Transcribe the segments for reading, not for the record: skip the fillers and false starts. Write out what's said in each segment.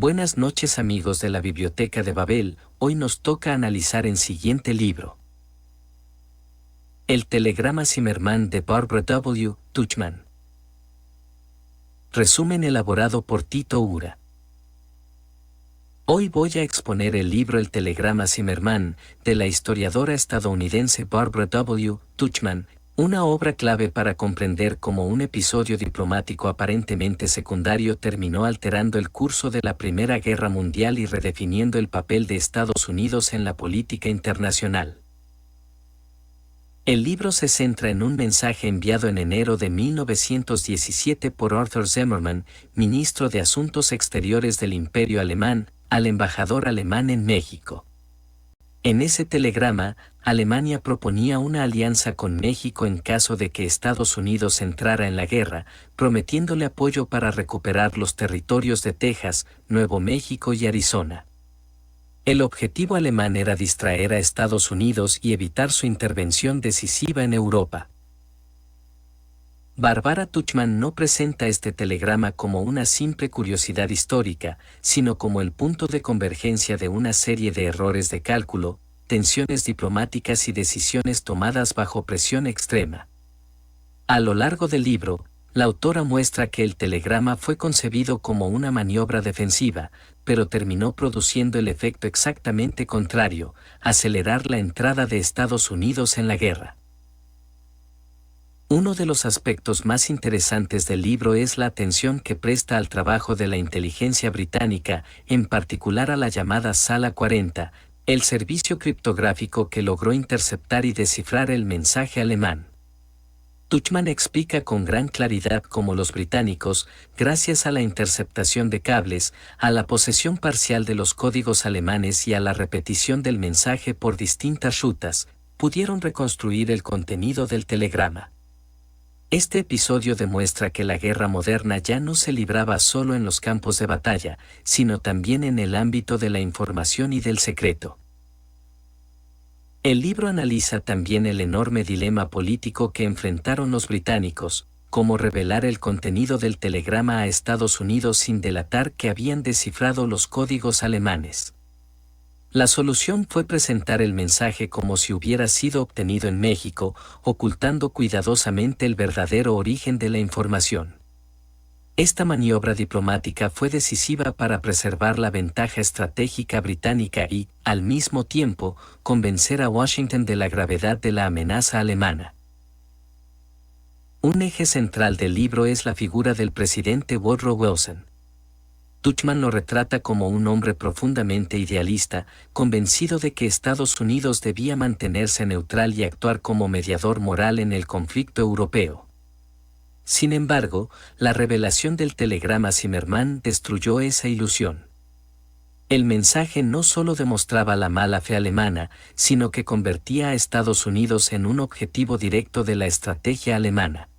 Buenas noches amigos de la Biblioteca de Babel, hoy nos toca analizar el siguiente libro. El telegrama Zimmermann de Barbara W. Tuchman. Resumen elaborado por Tito Ura. Hoy voy a exponer el libro El telegrama Zimmermann, de la historiadora estadounidense Barbara W. Tuchman, una obra clave para comprender cómo un episodio diplomático aparentemente secundario terminó alterando el curso de la Primera Guerra Mundial y redefiniendo el papel de Estados Unidos en la política internacional. El libro se centra en un mensaje enviado en enero de 1917 por Arthur Zimmermann, ministro de Asuntos Exteriores del Imperio Alemán, al embajador alemán en México. En ese telegrama, Alemania proponía una alianza con México en caso de que Estados Unidos entrara en la guerra, prometiéndole apoyo para recuperar los territorios de Texas, Nuevo México y Arizona. El objetivo alemán era distraer a Estados Unidos y evitar su intervención decisiva en Europa. Barbara Tuchman no presenta este telegrama como una simple curiosidad histórica, sino como el punto de convergencia de una serie de errores de cálculo, tensiones diplomáticas y decisiones tomadas bajo presión extrema. A lo largo del libro, la autora muestra que el telegrama fue concebido como una maniobra defensiva, pero terminó produciendo el efecto exactamente contrario, acelerar la entrada de Estados Unidos en la guerra. Uno de los aspectos más interesantes del libro es la atención que presta al trabajo de la inteligencia británica, en particular a la llamada Sala 40, el servicio criptográfico que logró interceptar y descifrar el mensaje alemán. Tuchman explica con gran claridad cómo los británicos, gracias a la interceptación de cables, a la posesión parcial de los códigos alemanes y a la repetición del mensaje por distintas rutas, pudieron reconstruir el contenido del telegrama. Este episodio demuestra que la guerra moderna ya no se libraba solo en los campos de batalla, sino también en el ámbito de la información y del secreto. El libro analiza también el enorme dilema político que enfrentaron los británicos, cómo revelar el contenido del telegrama a Estados Unidos sin delatar que habían descifrado los códigos alemanes. La solución fue presentar el mensaje como si hubiera sido obtenido en México, ocultando cuidadosamente el verdadero origen de la información. Esta maniobra diplomática fue decisiva para preservar la ventaja estratégica británica y, al mismo tiempo, convencer a Washington de la gravedad de la amenaza alemana. Un eje central del libro es la figura del presidente Woodrow Wilson. Tuchman lo retrata como un hombre profundamente idealista, convencido de que Estados Unidos debía mantenerse neutral y actuar como mediador moral en el conflicto europeo. Sin embargo, la revelación del telegrama Zimmermann destruyó esa ilusión. El mensaje no solo demostraba la mala fe alemana, sino que convertía a Estados Unidos en un objetivo directo de la estrategia alemana.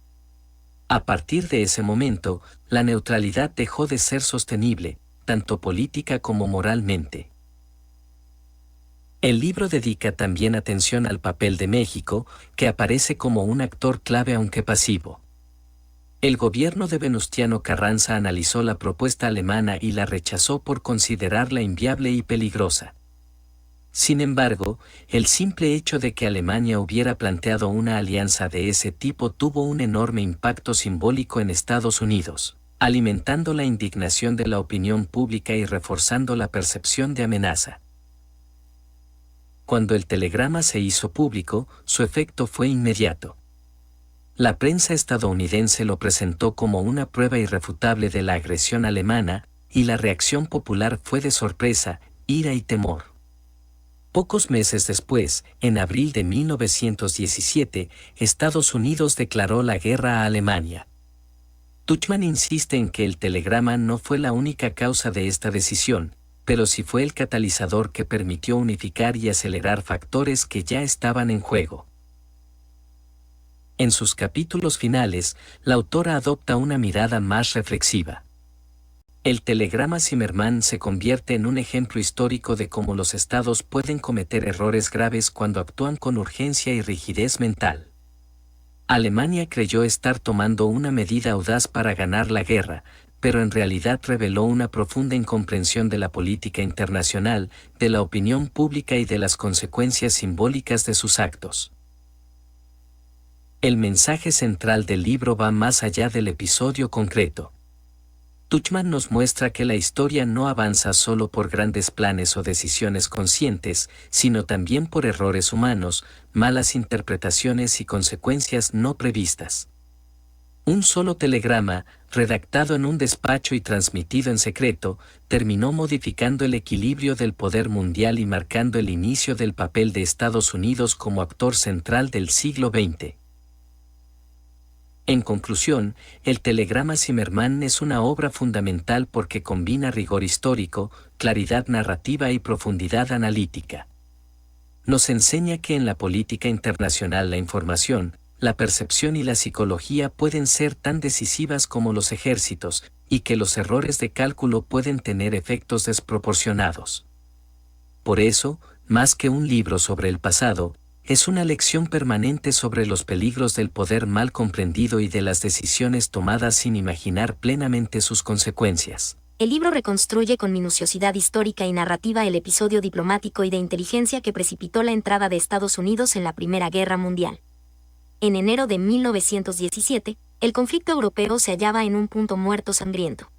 A partir de ese momento, la neutralidad dejó de ser sostenible, tanto política como moralmente. El libro dedica también atención al papel de México, que aparece como un actor clave aunque pasivo. El gobierno de Venustiano Carranza analizó la propuesta alemana y la rechazó por considerarla inviable y peligrosa. Sin embargo, el simple hecho de que Alemania hubiera planteado una alianza de ese tipo tuvo un enorme impacto simbólico en Estados Unidos, alimentando la indignación de la opinión pública y reforzando la percepción de amenaza. Cuando el telegrama se hizo público, su efecto fue inmediato. La prensa estadounidense lo presentó como una prueba irrefutable de la agresión alemana, y la reacción popular fue de sorpresa, ira y temor. Pocos meses después, en abril de 1917, Estados Unidos declaró la guerra a Alemania. Tuchman insiste en que el telegrama no fue la única causa de esta decisión, pero sí fue el catalizador que permitió unificar y acelerar factores que ya estaban en juego. En sus capítulos finales, la autora adopta una mirada más reflexiva. El telegrama Zimmermann se convierte en un ejemplo histórico de cómo los estados pueden cometer errores graves cuando actúan con urgencia y rigidez mental. Alemania creyó estar tomando una medida audaz para ganar la guerra, pero en realidad reveló una profunda incomprensión de la política internacional, de la opinión pública y de las consecuencias simbólicas de sus actos. El mensaje central del libro va más allá del episodio concreto. Tuchman nos muestra que la historia no avanza solo por grandes planes o decisiones conscientes, sino también por errores humanos, malas interpretaciones y consecuencias no previstas. Un solo telegrama, redactado en un despacho y transmitido en secreto, terminó modificando el equilibrio del poder mundial y marcando el inicio del papel de Estados Unidos como actor central del siglo XX. En conclusión, el telegrama Zimmermann es una obra fundamental porque combina rigor histórico, claridad narrativa y profundidad analítica. Nos enseña que en la política internacional la información, la percepción y la psicología pueden ser tan decisivas como los ejércitos, y que los errores de cálculo pueden tener efectos desproporcionados. Por eso, más que un libro sobre el pasado, es una lección permanente sobre los peligros del poder mal comprendido y de las decisiones tomadas sin imaginar plenamente sus consecuencias. El libro reconstruye con minuciosidad histórica y narrativa el episodio diplomático y de inteligencia que precipitó la entrada de Estados Unidos en la Primera Guerra Mundial. En enero de 1917, el conflicto europeo se hallaba en un punto muerto sangriento.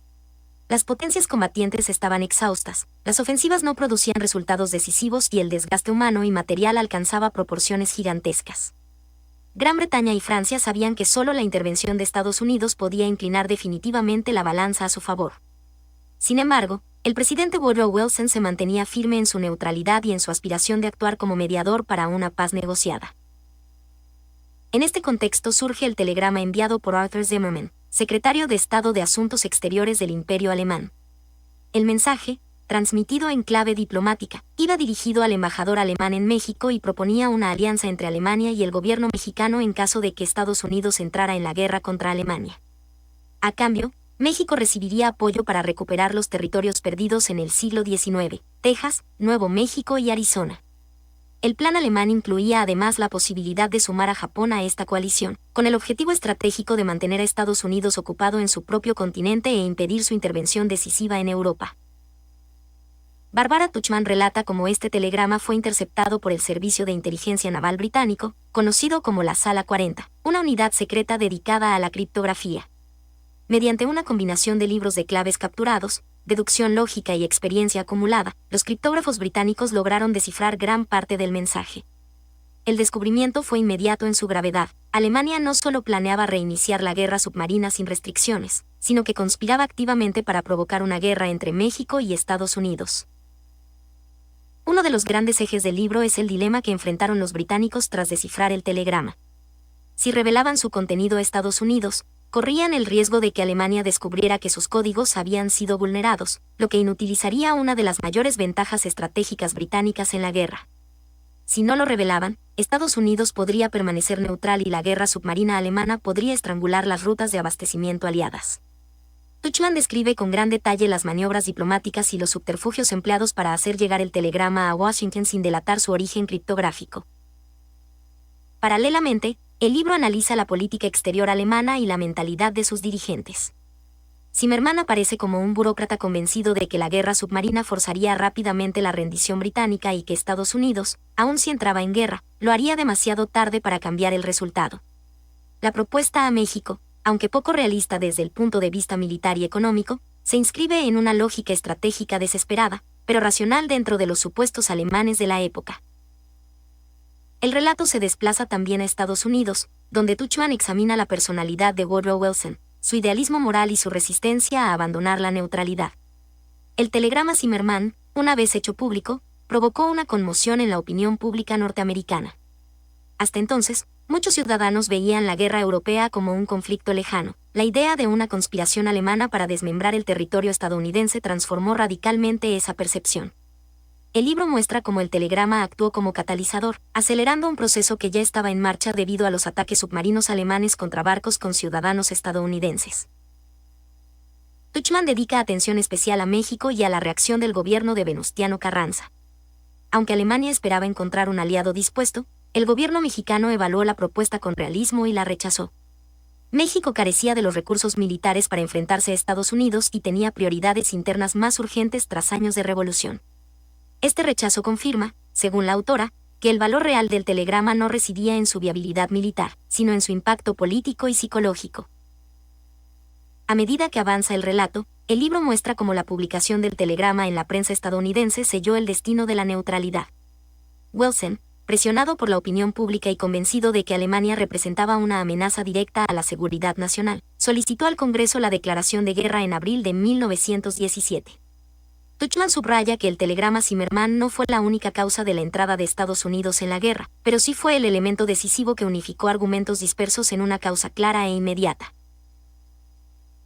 Las potencias combatientes estaban exhaustas, las ofensivas no producían resultados decisivos y el desgaste humano y material alcanzaba proporciones gigantescas. Gran Bretaña y Francia sabían que solo la intervención de Estados Unidos podía inclinar definitivamente la balanza a su favor. Sin embargo, el presidente Woodrow Wilson se mantenía firme en su neutralidad y en su aspiración de actuar como mediador para una paz negociada. En este contexto surge el telegrama enviado por Arthur Zimmermann, secretario de Estado de Asuntos Exteriores del Imperio Alemán. El mensaje, transmitido en clave diplomática, iba dirigido al embajador alemán en México y proponía una alianza entre Alemania y el gobierno mexicano en caso de que Estados Unidos entrara en la guerra contra Alemania. A cambio, México recibiría apoyo para recuperar los territorios perdidos en el siglo XIX, Texas, Nuevo México y Arizona. El plan alemán incluía además la posibilidad de sumar a Japón a esta coalición, con el objetivo estratégico de mantener a Estados Unidos ocupado en su propio continente e impedir su intervención decisiva en Europa. Barbara Tuchman relata cómo este telegrama fue interceptado por el Servicio de Inteligencia Naval Británico, conocido como la Sala 40, una unidad secreta dedicada a la criptografía. Mediante una combinación de libros de claves capturados, deducción lógica y experiencia acumulada, los criptógrafos británicos lograron descifrar gran parte del mensaje. El descubrimiento fue inmediato en su gravedad. Alemania no solo planeaba reiniciar la guerra submarina sin restricciones, sino que conspiraba activamente para provocar una guerra entre México y Estados Unidos. Uno de los grandes ejes del libro es el dilema que enfrentaron los británicos tras descifrar el telegrama. Si revelaban su contenido a Estados Unidos, corrían el riesgo de que Alemania descubriera que sus códigos habían sido vulnerados, lo que inutilizaría una de las mayores ventajas estratégicas británicas en la guerra. Si no lo revelaban, Estados Unidos podría permanecer neutral y la guerra submarina alemana podría estrangular las rutas de abastecimiento aliadas. Tuchman describe con gran detalle las maniobras diplomáticas y los subterfugios empleados para hacer llegar el telegrama a Washington sin delatar su origen criptográfico. Paralelamente, el libro analiza la política exterior alemana y la mentalidad de sus dirigentes. Zimmermann aparece como un burócrata convencido de que la guerra submarina forzaría rápidamente la rendición británica y que Estados Unidos, aun si entraba en guerra, lo haría demasiado tarde para cambiar el resultado. La propuesta a México, aunque poco realista desde el punto de vista militar y económico, se inscribe en una lógica estratégica desesperada, pero racional dentro de los supuestos alemanes de la época. El relato se desplaza también a Estados Unidos, donde Tuchman examina la personalidad de Woodrow Wilson, su idealismo moral y su resistencia a abandonar la neutralidad. El telegrama Zimmermann, una vez hecho público, provocó una conmoción en la opinión pública norteamericana. Hasta entonces, muchos ciudadanos veían la guerra europea como un conflicto lejano. La idea de una conspiración alemana para desmembrar el territorio estadounidense transformó radicalmente esa percepción. El libro muestra cómo el telegrama actuó como catalizador, acelerando un proceso que ya estaba en marcha debido a los ataques submarinos alemanes contra barcos con ciudadanos estadounidenses. Tuchman dedica atención especial a México y a la reacción del gobierno de Venustiano Carranza. Aunque Alemania esperaba encontrar un aliado dispuesto, el gobierno mexicano evaluó la propuesta con realismo y la rechazó. México carecía de los recursos militares para enfrentarse a Estados Unidos y tenía prioridades internas más urgentes tras años de revolución. Este rechazo confirma, según la autora, que el valor real del telegrama no residía en su viabilidad militar, sino en su impacto político y psicológico. A medida que avanza el relato, el libro muestra cómo la publicación del telegrama en la prensa estadounidense selló el destino de la neutralidad. Wilson, presionado por la opinión pública y convencido de que Alemania representaba una amenaza directa a la seguridad nacional, solicitó al Congreso la declaración de guerra en abril de 1917. Tuchman subraya que el telegrama Zimmermann no fue la única causa de la entrada de Estados Unidos en la guerra, pero sí fue el elemento decisivo que unificó argumentos dispersos en una causa clara e inmediata.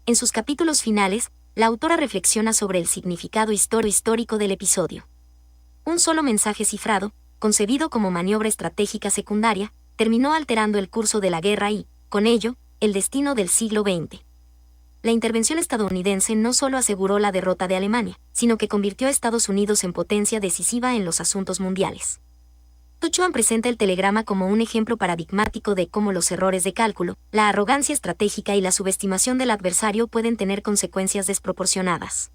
En sus capítulos finales, la autora reflexiona sobre el significado histórico del episodio. Un solo mensaje cifrado, concebido como maniobra estratégica secundaria, terminó alterando el curso de la guerra y, con ello, el destino del siglo XX. La intervención estadounidense no solo aseguró la derrota de Alemania, sino que convirtió a Estados Unidos en potencia decisiva en los asuntos mundiales. Tuchman presenta el telegrama como un ejemplo paradigmático de cómo los errores de cálculo, la arrogancia estratégica y la subestimación del adversario pueden tener consecuencias desproporcionadas.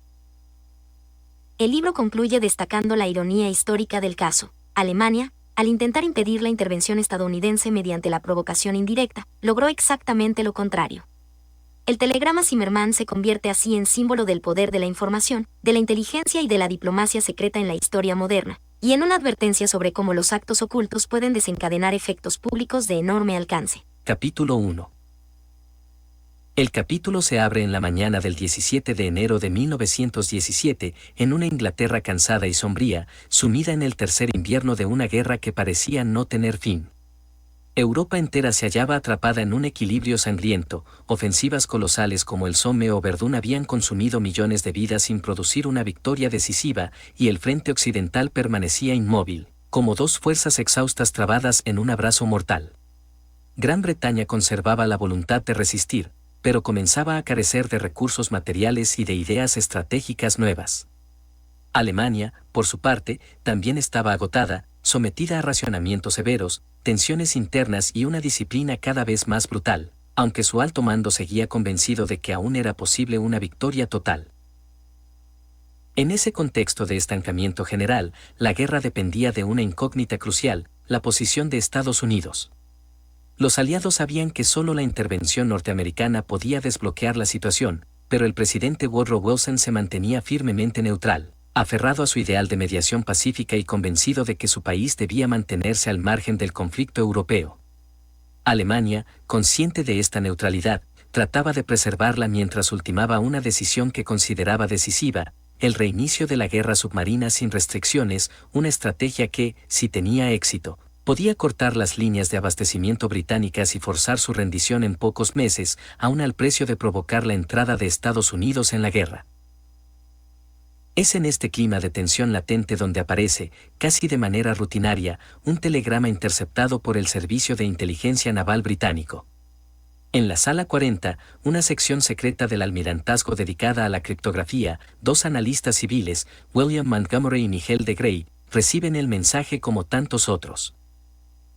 El libro concluye destacando la ironía histórica del caso. Alemania, al intentar impedir la intervención estadounidense mediante la provocación indirecta, logró exactamente lo contrario. El telegrama Zimmermann se convierte así en símbolo del poder de la información, de la inteligencia y de la diplomacia secreta en la historia moderna, y en una advertencia sobre cómo los actos ocultos pueden desencadenar efectos públicos de enorme alcance. Capítulo 1. El capítulo se abre en la mañana del 17 de enero de 1917, en una Inglaterra cansada y sombría, sumida en el tercer invierno de una guerra que parecía no tener fin. Europa entera se hallaba atrapada en un equilibrio sangriento, ofensivas colosales como el Somme o Verdún habían consumido millones de vidas sin producir una victoria decisiva, y el frente occidental permanecía inmóvil, como dos fuerzas exhaustas trabadas en un abrazo mortal. Gran Bretaña conservaba la voluntad de resistir, pero comenzaba a carecer de recursos materiales y de ideas estratégicas nuevas. Alemania, por su parte, también estaba agotada, sometida a racionamientos severos, tensiones internas y una disciplina cada vez más brutal, aunque su alto mando seguía convencido de que aún era posible una victoria total. En ese contexto de estancamiento general, la guerra dependía de una incógnita crucial, la posición de Estados Unidos. Los aliados sabían que solo la intervención norteamericana podía desbloquear la situación, pero el presidente Woodrow Wilson se mantenía firmemente neutral, aferrado a su ideal de mediación pacífica y convencido de que su país debía mantenerse al margen del conflicto europeo. Alemania, consciente de esta neutralidad, trataba de preservarla mientras ultimaba una decisión que consideraba decisiva, el reinicio de la guerra submarina sin restricciones, una estrategia que, si tenía éxito, podía cortar las líneas de abastecimiento británicas y forzar su rendición en pocos meses, aun al precio de provocar la entrada de Estados Unidos en la guerra. Es en este clima de tensión latente donde aparece, casi de manera rutinaria, un telegrama interceptado por el Servicio de Inteligencia Naval británico. En la Sala 40, una sección secreta del almirantazgo dedicada a la criptografía, dos analistas civiles, William Montgomery y Nigel de Grey, reciben el mensaje como tantos otros.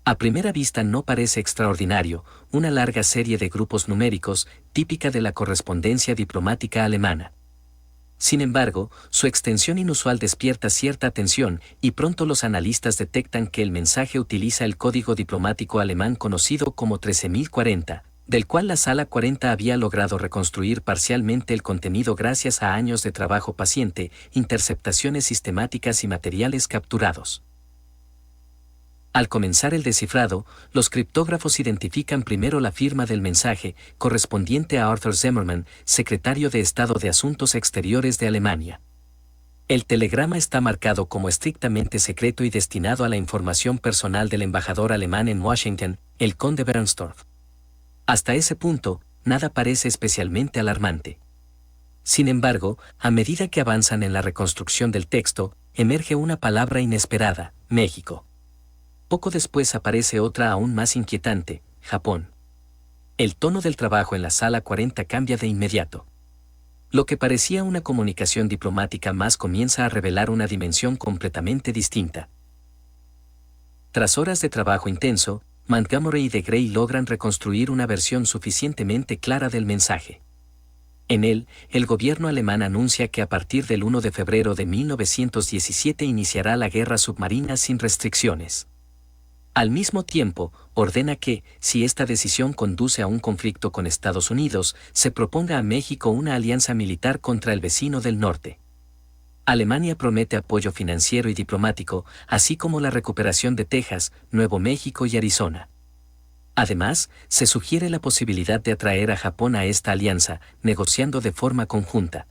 A primera vista no parece extraordinario, una larga serie de grupos numéricos, típica de la correspondencia diplomática alemana. Sin embargo, su extensión inusual despierta cierta atención, y pronto los analistas detectan que el mensaje utiliza el código diplomático alemán conocido como 13040, del cual la Sala 40 había logrado reconstruir parcialmente el contenido gracias a años de trabajo paciente, interceptaciones sistemáticas y materiales capturados. Al comenzar el descifrado, los criptógrafos identifican primero la firma del mensaje, correspondiente a Arthur Zimmermann, secretario de Estado de Asuntos Exteriores de Alemania. El telegrama está marcado como estrictamente secreto y destinado a la información personal del embajador alemán en Washington, el conde Bernstorff. Hasta ese punto, nada parece especialmente alarmante. Sin embargo, a medida que avanzan en la reconstrucción del texto, emerge una palabra inesperada: México. Poco después aparece otra aún más inquietante: Japón. El tono del trabajo en la Sala 40 cambia de inmediato. Lo que parecía una comunicación diplomática más comienza a revelar una dimensión completamente distinta. Tras horas de trabajo intenso, Montgomery y de Grey logran reconstruir una versión suficientemente clara del mensaje. En él, el gobierno alemán anuncia que a partir del 1 de febrero de 1917 iniciará la guerra submarina sin restricciones. Al mismo tiempo, ordena que, si esta decisión conduce a un conflicto con Estados Unidos, se proponga a México una alianza militar contra el vecino del norte. Alemania promete apoyo financiero y diplomático, así como la recuperación de Texas, Nuevo México y Arizona. Además, se sugiere la posibilidad de atraer a Japón a esta alianza, negociando de forma conjunta.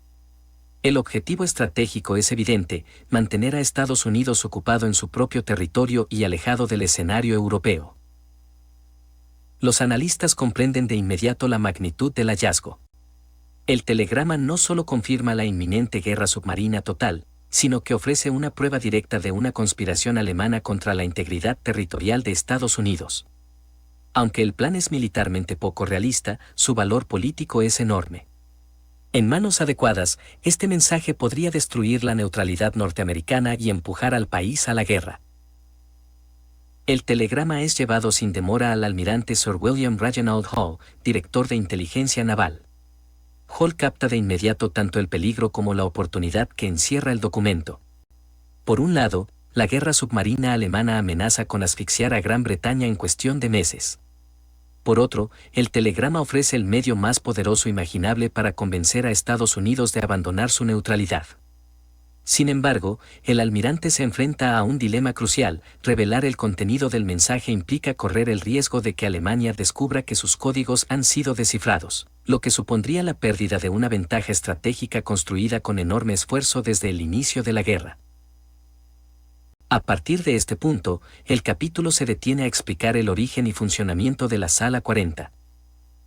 El objetivo estratégico es evidente: mantener a Estados Unidos ocupado en su propio territorio y alejado del escenario europeo. Los analistas comprenden de inmediato la magnitud del hallazgo. El telegrama no solo confirma la inminente guerra submarina total, sino que ofrece una prueba directa de una conspiración alemana contra la integridad territorial de Estados Unidos. Aunque el plan es militarmente poco realista, su valor político es enorme. En manos adecuadas, este mensaje podría destruir la neutralidad norteamericana y empujar al país a la guerra. El telegrama es llevado sin demora al almirante Sir William Reginald Hall, director de inteligencia naval. Hall capta de inmediato tanto el peligro como la oportunidad que encierra el documento. Por un lado, la guerra submarina alemana amenaza con asfixiar a Gran Bretaña en cuestión de meses. Por otro, el telegrama ofrece el medio más poderoso imaginable para convencer a Estados Unidos de abandonar su neutralidad. Sin embargo, el almirante se enfrenta a un dilema crucial: revelar el contenido del mensaje implica correr el riesgo de que Alemania descubra que sus códigos han sido descifrados, lo que supondría la pérdida de una ventaja estratégica construida con enorme esfuerzo desde el inicio de la guerra. A partir de este punto, el capítulo se detiene a explicar el origen y funcionamiento de la Sala 40.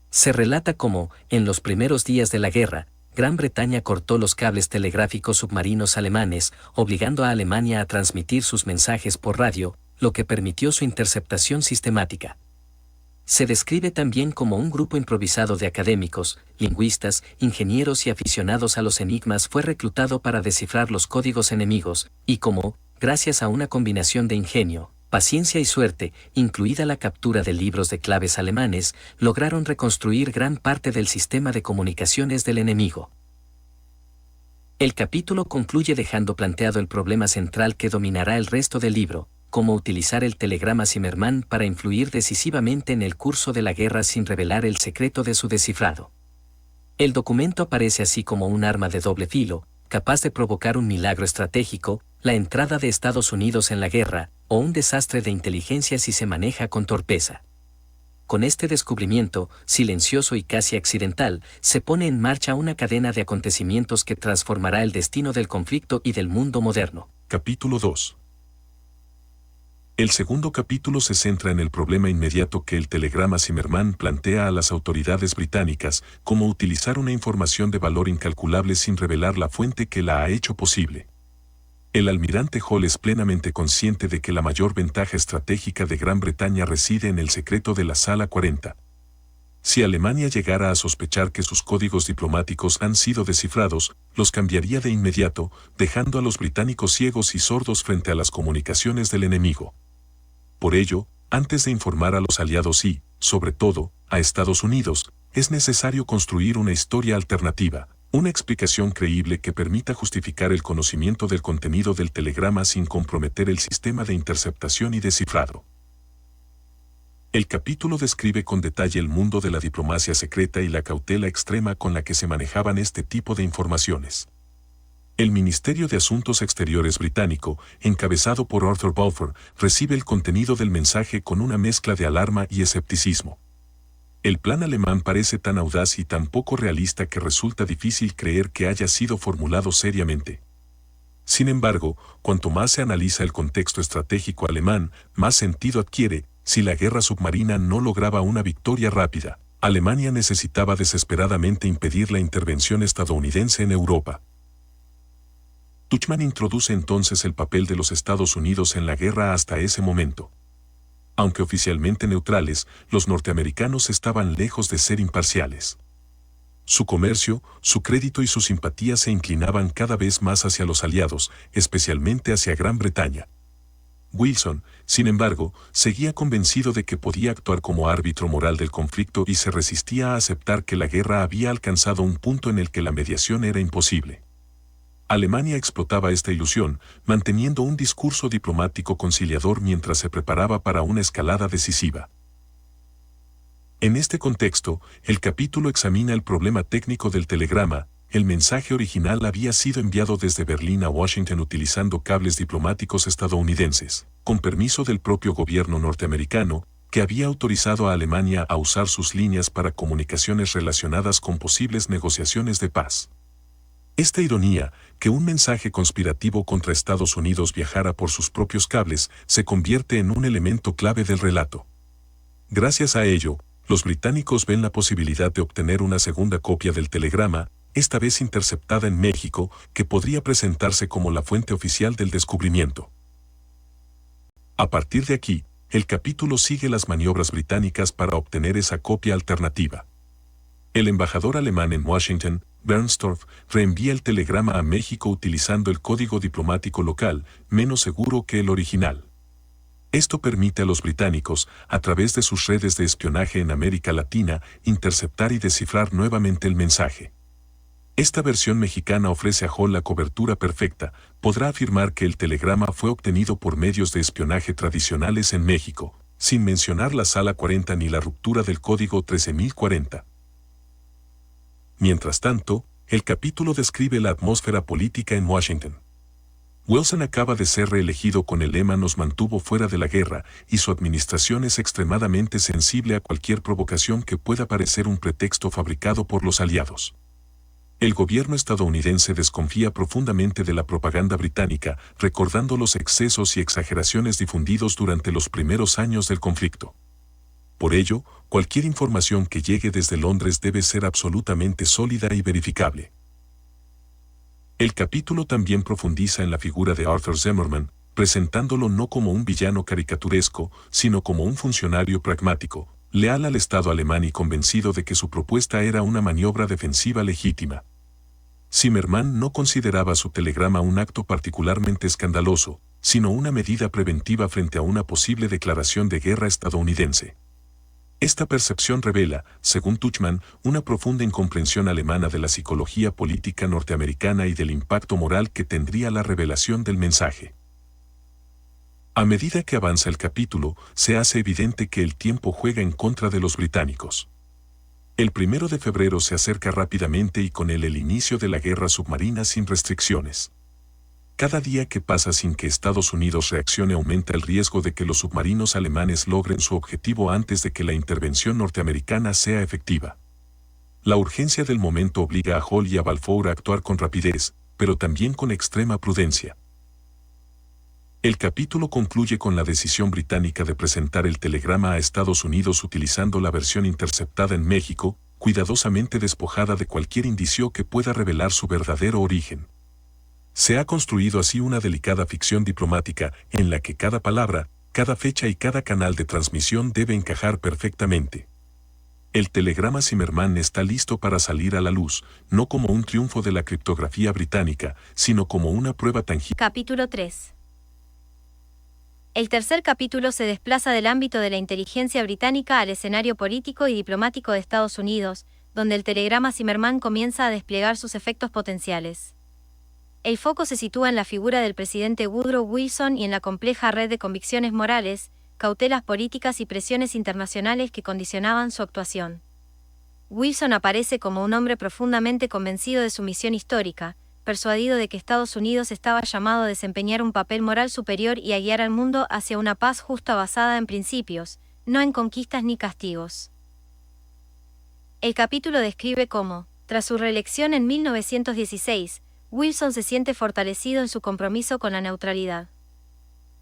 Se relata cómo, en los primeros días de la guerra, Gran Bretaña cortó los cables telegráficos submarinos alemanes, obligando a Alemania a transmitir sus mensajes por radio, lo que permitió su interceptación sistemática. Se describe también como un grupo improvisado de académicos, lingüistas, ingenieros y aficionados a los enigmas fue reclutado para descifrar los códigos enemigos, y cómo, gracias a una combinación de ingenio, paciencia y suerte, incluida la captura de libros de claves alemanes, lograron reconstruir gran parte del sistema de comunicaciones del enemigo. El capítulo concluye dejando planteado el problema central que dominará el resto del libro: cómo utilizar el telegrama Zimmermann para influir decisivamente en el curso de la guerra sin revelar el secreto de su descifrado. El documento aparece así como un arma de doble filo, capaz de provocar un milagro estratégico, la entrada de Estados Unidos en la guerra, o un desastre de inteligencia si se maneja con torpeza. Con este descubrimiento, silencioso y casi accidental, se pone en marcha una cadena de acontecimientos que transformará el destino del conflicto y del mundo moderno. Capítulo 2. El segundo capítulo se centra en el problema inmediato que el telegrama Zimmermann plantea a las autoridades británicas: cómo utilizar una información de valor incalculable sin revelar la fuente que la ha hecho posible. El almirante Hall es plenamente consciente de que la mayor ventaja estratégica de Gran Bretaña reside en el secreto de la Sala 40. Si Alemania llegara a sospechar que sus códigos diplomáticos han sido descifrados, los cambiaría de inmediato, dejando a los británicos ciegos y sordos frente a las comunicaciones del enemigo. Por ello, antes de informar a los aliados y, sobre todo, a Estados Unidos, es necesario construir una historia alternativa, una explicación creíble que permita justificar el conocimiento del contenido del telegrama sin comprometer el sistema de interceptación y descifrado. El capítulo describe con detalle el mundo de la diplomacia secreta y la cautela extrema con la que se manejaban este tipo de informaciones. El Ministerio de Asuntos Exteriores británico, encabezado por Arthur Balfour, recibe el contenido del mensaje con una mezcla de alarma y escepticismo. El plan alemán parece tan audaz y tan poco realista que resulta difícil creer que haya sido formulado seriamente. Sin embargo, cuanto más se analiza el contexto estratégico alemán, más sentido adquiere: si la guerra submarina no lograba una victoria rápida, Alemania necesitaba desesperadamente impedir la intervención estadounidense en Europa. Tuchman introduce entonces el papel de los Estados Unidos en la guerra hasta ese momento. Aunque oficialmente neutrales, los norteamericanos estaban lejos de ser imparciales. Su comercio, su crédito y su simpatía se inclinaban cada vez más hacia los aliados, especialmente hacia Gran Bretaña. Wilson, sin embargo, seguía convencido de que podía actuar como árbitro moral del conflicto y se resistía a aceptar que la guerra había alcanzado un punto en el que la mediación era imposible. Alemania explotaba esta ilusión, manteniendo un discurso diplomático conciliador mientras se preparaba para una escalada decisiva. En este contexto, el capítulo examina el problema técnico del telegrama. El mensaje original había sido enviado desde Berlín a Washington utilizando cables diplomáticos estadounidenses, con permiso del propio gobierno norteamericano, que había autorizado a Alemania a usar sus líneas para comunicaciones relacionadas con posibles negociaciones de paz. Esta ironía, que un mensaje conspirativo contra Estados Unidos viajara por sus propios cables, se convierte en un elemento clave del relato. Gracias a ello, los británicos ven la posibilidad de obtener una segunda copia del telegrama, esta vez interceptada en México, que podría presentarse como la fuente oficial del descubrimiento. A partir de aquí, el capítulo sigue las maniobras británicas para obtener esa copia alternativa. El embajador alemán en Washington, Bernstorff, reenvía el telegrama a México utilizando el código diplomático local, menos seguro que el original. Esto permite a los británicos, a través de sus redes de espionaje en América Latina, interceptar y descifrar nuevamente el mensaje. Esta versión mexicana ofrece a Hall la cobertura perfecta. Podrá afirmar que el telegrama fue obtenido por medios de espionaje tradicionales en México, sin mencionar la Sala 40 ni la ruptura del Código 13040. Mientras tanto, el capítulo describe la atmósfera política en Washington. Wilson acaba de ser reelegido con el lema "Nos mantuvo fuera de la guerra", y su administración es extremadamente sensible a cualquier provocación que pueda parecer un pretexto fabricado por los aliados. El gobierno estadounidense desconfía profundamente de la propaganda británica, recordando los excesos y exageraciones difundidos durante los primeros años del conflicto. Por ello, cualquier información que llegue desde Londres debe ser absolutamente sólida y verificable. El capítulo también profundiza en la figura de Arthur Zimmerman, presentándolo no como un villano caricaturesco, sino como un funcionario pragmático, leal al Estado alemán y convencido de que su propuesta era una maniobra defensiva legítima. Zimmerman no consideraba su telegrama un acto particularmente escandaloso, sino una medida preventiva frente a una posible declaración de guerra estadounidense. Esta percepción revela, según Tuchman, una profunda incomprensión alemana de la psicología política norteamericana y del impacto moral que tendría la revelación del mensaje. A medida que avanza el capítulo, se hace evidente que el tiempo juega en contra de los británicos. El 1 de febrero se acerca rápidamente y con él el inicio de la guerra submarina sin restricciones. Cada día que pasa sin que Estados Unidos reaccione aumenta el riesgo de que los submarinos alemanes logren su objetivo antes de que la intervención norteamericana sea efectiva. La urgencia del momento obliga a Hall y a Balfour a actuar con rapidez, pero también con extrema prudencia. El capítulo concluye con la decisión británica de presentar el telegrama a Estados Unidos utilizando la versión interceptada en México, cuidadosamente despojada de cualquier indicio que pueda revelar su verdadero origen. Se ha construido así una delicada ficción diplomática, en la que cada palabra, cada fecha y cada canal de transmisión debe encajar perfectamente. El telegrama Zimmerman está listo para salir a la luz, no como un triunfo de la criptografía británica, sino como una prueba tangible. Capítulo 3. El tercer capítulo se desplaza del ámbito de la inteligencia británica al escenario político y diplomático de Estados Unidos, donde el telegrama Zimmerman comienza a desplegar sus efectos potenciales. El foco se sitúa en la figura del presidente Woodrow Wilson y en la compleja red de convicciones morales, cautelas políticas y presiones internacionales que condicionaban su actuación. Wilson aparece como un hombre profundamente convencido de su misión histórica, persuadido de que Estados Unidos estaba llamado a desempeñar un papel moral superior y a guiar al mundo hacia una paz justa basada en principios, no en conquistas ni castigos. El capítulo describe cómo, tras su reelección en 1916, Wilson se siente fortalecido en su compromiso con la neutralidad.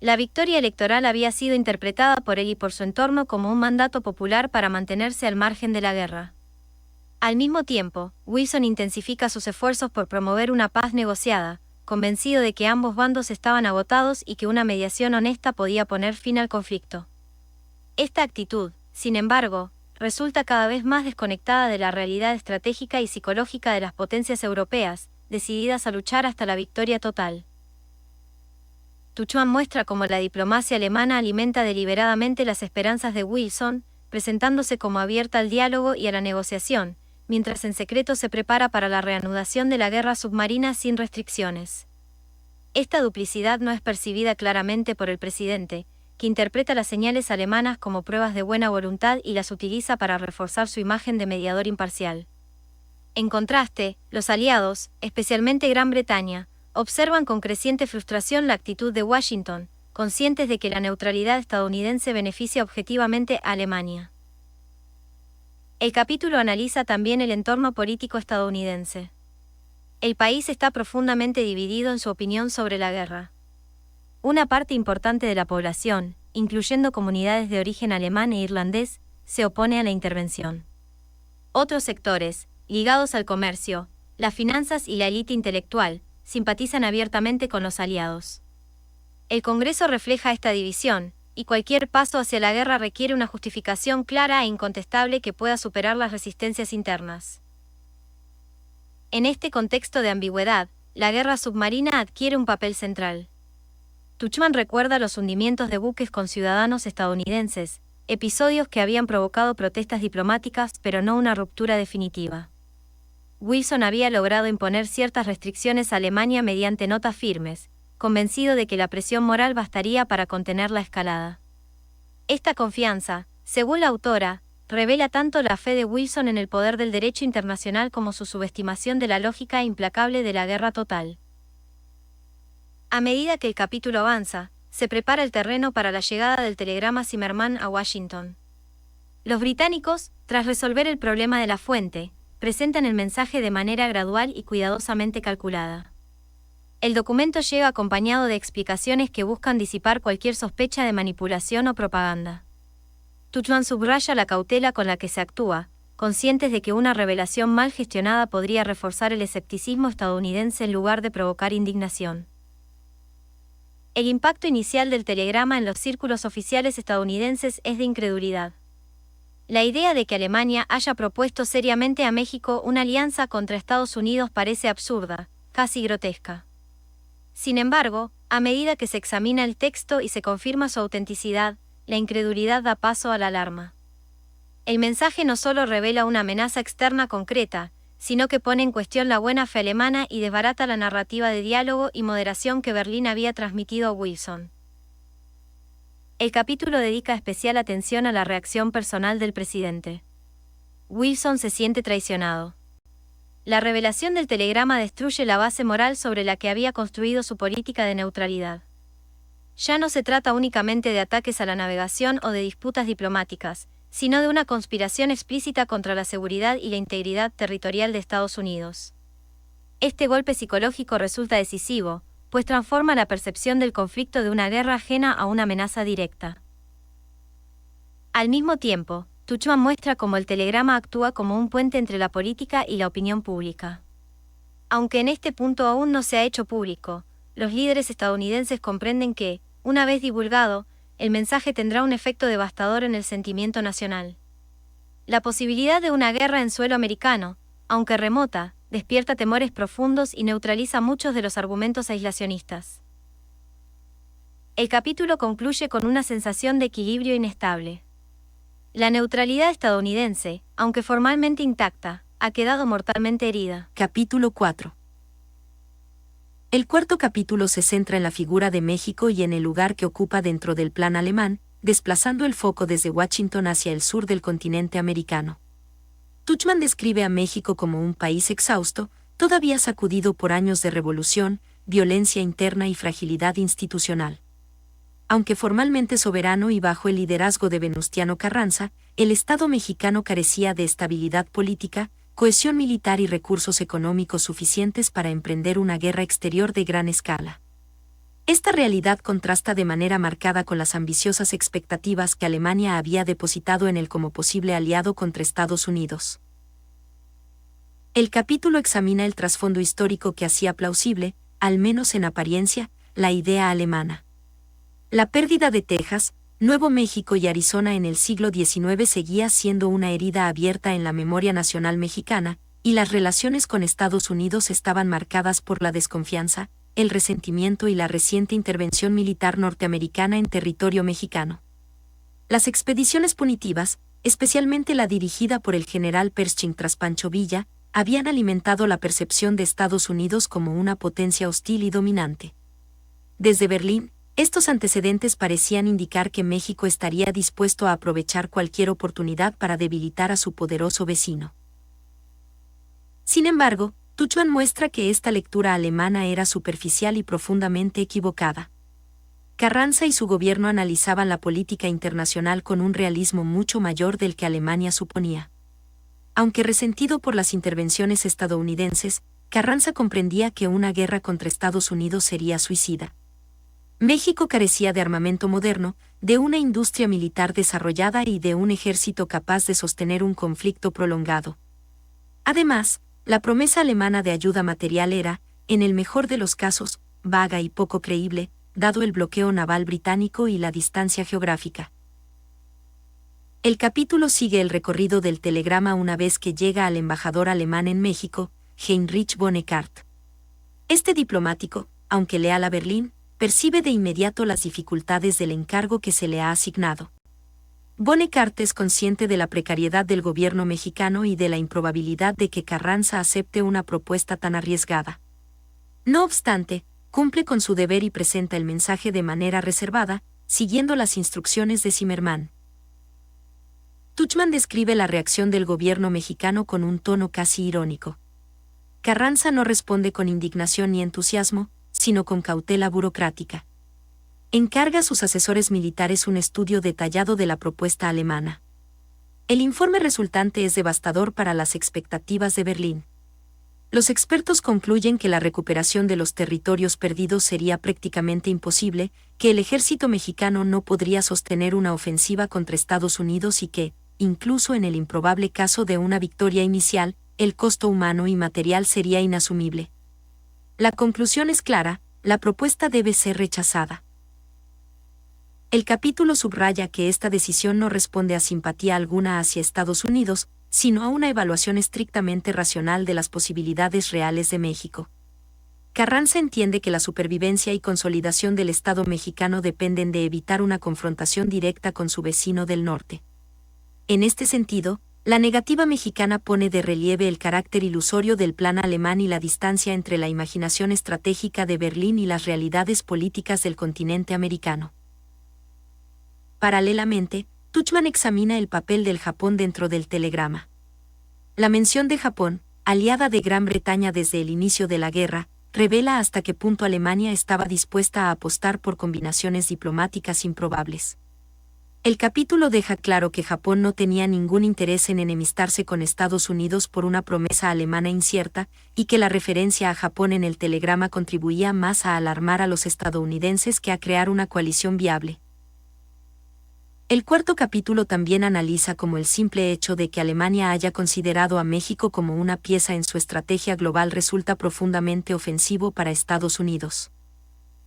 La victoria electoral había sido interpretada por él y por su entorno como un mandato popular para mantenerse al margen de la guerra. Al mismo tiempo, Wilson intensifica sus esfuerzos por promover una paz negociada, convencido de que ambos bandos estaban agotados y que una mediación honesta podía poner fin al conflicto. Esta actitud, sin embargo, resulta cada vez más desconectada de la realidad estratégica y psicológica de las potencias europeas, decididas a luchar hasta la victoria total. Tuchman muestra cómo la diplomacia alemana alimenta deliberadamente las esperanzas de Wilson, presentándose como abierta al diálogo y a la negociación, mientras en secreto se prepara para la reanudación de la guerra submarina sin restricciones. Esta duplicidad no es percibida claramente por el presidente, que interpreta las señales alemanas como pruebas de buena voluntad y las utiliza para reforzar su imagen de mediador imparcial. En contraste, los aliados, especialmente Gran Bretaña, observan con creciente frustración la actitud de Washington, conscientes de que la neutralidad estadounidense beneficia objetivamente a Alemania. El capítulo analiza también el entorno político estadounidense. El país está profundamente dividido en su opinión sobre la guerra. Una parte importante de la población, incluyendo comunidades de origen alemán e irlandés, se opone a la intervención. Otros sectores, ligados al comercio, las finanzas y la élite intelectual, simpatizan abiertamente con los aliados. El Congreso refleja esta división, y cualquier paso hacia la guerra requiere una justificación clara e incontestable que pueda superar las resistencias internas. En este contexto de ambigüedad, la guerra submarina adquiere un papel central. Tuchman recuerda los hundimientos de buques con ciudadanos estadounidenses, episodios que habían provocado protestas diplomáticas pero no una ruptura definitiva. Wilson había logrado imponer ciertas restricciones a Alemania mediante notas firmes, convencido de que la presión moral bastaría para contener la escalada. Esta confianza, según la autora, revela tanto la fe de Wilson en el poder del derecho internacional como su subestimación de la lógica implacable de la guerra total. A medida que el capítulo avanza, se prepara el terreno para la llegada del telegrama Zimmermann a Washington. Los británicos, tras resolver el problema de la fuente, presentan el mensaje de manera gradual y cuidadosamente calculada. El documento llega acompañado de explicaciones que buscan disipar cualquier sospecha de manipulación o propaganda. Tuchman subraya la cautela con la que se actúa, conscientes de que una revelación mal gestionada podría reforzar el escepticismo estadounidense en lugar de provocar indignación. El impacto inicial del telegrama en los círculos oficiales estadounidenses es de incredulidad. La idea de que Alemania haya propuesto seriamente a México una alianza contra Estados Unidos parece absurda, casi grotesca. Sin embargo, a medida que se examina el texto y se confirma su autenticidad, la incredulidad da paso a la alarma. El mensaje no solo revela una amenaza externa concreta, sino que pone en cuestión la buena fe alemana y desbarata la narrativa de diálogo y moderación que Berlín había transmitido a Wilson. El capítulo dedica especial atención a la reacción personal del presidente. Wilson se siente traicionado. La revelación del telegrama destruye la base moral sobre la que había construido su política de neutralidad. Ya no se trata únicamente de ataques a la navegación o de disputas diplomáticas, sino de una conspiración explícita contra la seguridad y la integridad territorial de Estados Unidos. Este golpe psicológico resulta decisivo, pues transforma la percepción del conflicto de una guerra ajena a una amenaza directa. Al mismo tiempo, Tuchman muestra cómo el telegrama actúa como un puente entre la política y la opinión pública. Aunque en este punto aún no se ha hecho público, los líderes estadounidenses comprenden que, una vez divulgado, el mensaje tendrá un efecto devastador en el sentimiento nacional. La posibilidad de una guerra en suelo americano, aunque remota, despierta temores profundos y neutraliza muchos de los argumentos aislacionistas. El capítulo concluye con una sensación de equilibrio inestable. La neutralidad estadounidense, aunque formalmente intacta, ha quedado mortalmente herida. Capítulo 4. El cuarto capítulo se centra en la figura de México y en el lugar que ocupa dentro del plan alemán, desplazando el foco desde Washington hacia el sur del continente americano. Tuchman describe a México como un país exhausto, todavía sacudido por años de revolución, violencia interna y fragilidad institucional. Aunque formalmente soberano y bajo el liderazgo de Venustiano Carranza, el Estado mexicano carecía de estabilidad política, cohesión militar y recursos económicos suficientes para emprender una guerra exterior de gran escala. Esta realidad contrasta de manera marcada con las ambiciosas expectativas que Alemania había depositado en él como posible aliado contra Estados Unidos. El capítulo examina el trasfondo histórico que hacía plausible, al menos en apariencia, la idea alemana. La pérdida de Texas, Nuevo México y Arizona en el siglo XIX seguía siendo una herida abierta en la memoria nacional mexicana, y las relaciones con Estados Unidos estaban marcadas por la desconfianza, el resentimiento y la reciente intervención militar norteamericana en territorio mexicano. Las expediciones punitivas, especialmente la dirigida por el general Pershing tras Pancho Villa, habían alimentado la percepción de Estados Unidos como una potencia hostil y dominante. Desde Berlín, estos antecedentes parecían indicar que México estaría dispuesto a aprovechar cualquier oportunidad para debilitar a su poderoso vecino. Sin embargo, Tuchman muestra que esta lectura alemana era superficial y profundamente equivocada. Carranza y su gobierno analizaban la política internacional con un realismo mucho mayor del que Alemania suponía. Aunque resentido por las intervenciones estadounidenses, Carranza comprendía que una guerra contra Estados Unidos sería suicida. México carecía de armamento moderno, de una industria militar desarrollada y de un ejército capaz de sostener un conflicto prolongado. Además, la promesa alemana de ayuda material era, en el mejor de los casos, vaga y poco creíble, dado el bloqueo naval británico y la distancia geográfica. El capítulo sigue el recorrido del telegrama una vez que llega al embajador alemán en México, Heinrich Bonaparte. Este diplomático, aunque leal a Berlín, percibe de inmediato las dificultades del encargo que se le ha asignado. Bonaparte es consciente de la precariedad del gobierno mexicano y de la improbabilidad de que Carranza acepte una propuesta tan arriesgada. No obstante, cumple con su deber y presenta el mensaje de manera reservada, siguiendo las instrucciones de Zimmermann. Tuchman describe la reacción del gobierno mexicano con un tono casi irónico. Carranza no responde con indignación ni entusiasmo, sino con cautela burocrática. Encarga a sus asesores militares un estudio detallado de la propuesta alemana. El informe resultante es devastador para las expectativas de Berlín. Los expertos concluyen que la recuperación de los territorios perdidos sería prácticamente imposible, que el ejército mexicano no podría sostener una ofensiva contra Estados Unidos y que, incluso en el improbable caso de una victoria inicial, el costo humano y material sería inasumible. La conclusión es clara, la propuesta debe ser rechazada. El capítulo subraya que esta decisión no responde a simpatía alguna hacia Estados Unidos, sino a una evaluación estrictamente racional de las posibilidades reales de México. Carranza entiende que la supervivencia y consolidación del Estado mexicano dependen de evitar una confrontación directa con su vecino del norte. En este sentido, la negativa mexicana pone de relieve el carácter ilusorio del plan alemán y la distancia entre la imaginación estratégica de Berlín y las realidades políticas del continente americano. Paralelamente, Tuchman examina el papel del Japón dentro del telegrama. La mención de Japón, aliada de Gran Bretaña desde el inicio de la guerra, revela hasta qué punto Alemania estaba dispuesta a apostar por combinaciones diplomáticas improbables. El capítulo deja claro que Japón no tenía ningún interés en enemistarse con Estados Unidos por una promesa alemana incierta, y que la referencia a Japón en el telegrama contribuía más a alarmar a los estadounidenses que a crear una coalición viable. El cuarto capítulo también analiza cómo el simple hecho de que Alemania haya considerado a México como una pieza en su estrategia global resulta profundamente ofensivo para Estados Unidos.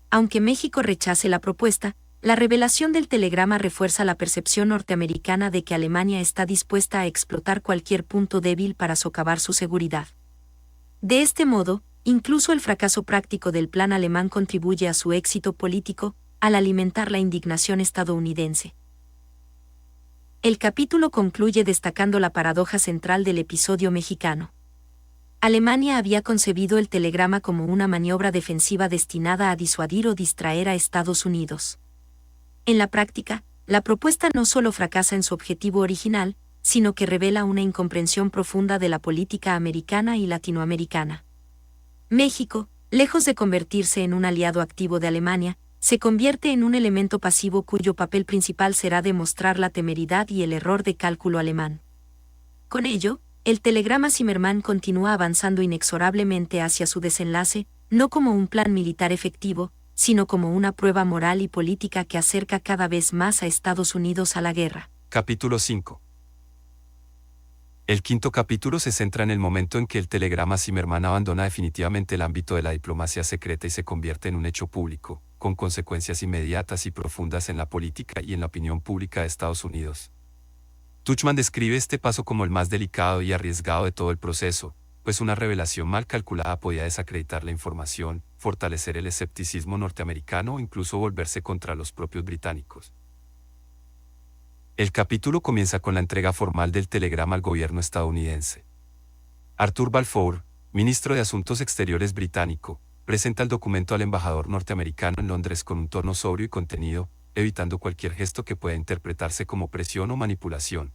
Aunque México rechace la propuesta, la revelación del telegrama refuerza la percepción norteamericana de que Alemania está dispuesta a explotar cualquier punto débil para socavar su seguridad. De este modo, incluso el fracaso práctico del plan alemán contribuye a su éxito político, al alimentar la indignación estadounidense. El capítulo concluye destacando la paradoja central del episodio mexicano. Alemania había concebido el telegrama como una maniobra defensiva destinada a disuadir o distraer a Estados Unidos. En la práctica, la propuesta no solo fracasa en su objetivo original, sino que revela una incomprensión profunda de la política americana y latinoamericana. México, lejos de convertirse en un aliado activo de Alemania, se convierte en un elemento pasivo cuyo papel principal será demostrar la temeridad y el error de cálculo alemán. Con ello, el telegrama Zimmermann continúa avanzando inexorablemente hacia su desenlace, no como un plan militar efectivo, sino como una prueba moral y política que acerca cada vez más a Estados Unidos a la guerra. Capítulo 5. El quinto capítulo se centra en el momento en que el telegrama Zimmermann abandona definitivamente el ámbito de la diplomacia secreta y se convierte en un hecho público, con consecuencias inmediatas y profundas en la política y en la opinión pública de Estados Unidos. Tuchman describe este paso como el más delicado y arriesgado de todo el proceso, pues una revelación mal calculada podía desacreditar la información, fortalecer el escepticismo norteamericano o incluso volverse contra los propios británicos. El capítulo comienza con la entrega formal del telegrama al gobierno estadounidense. Arthur Balfour, ministro de Asuntos Exteriores británico, presenta el documento al embajador norteamericano en Londres con un tono sobrio y contenido, evitando cualquier gesto que pueda interpretarse como presión o manipulación.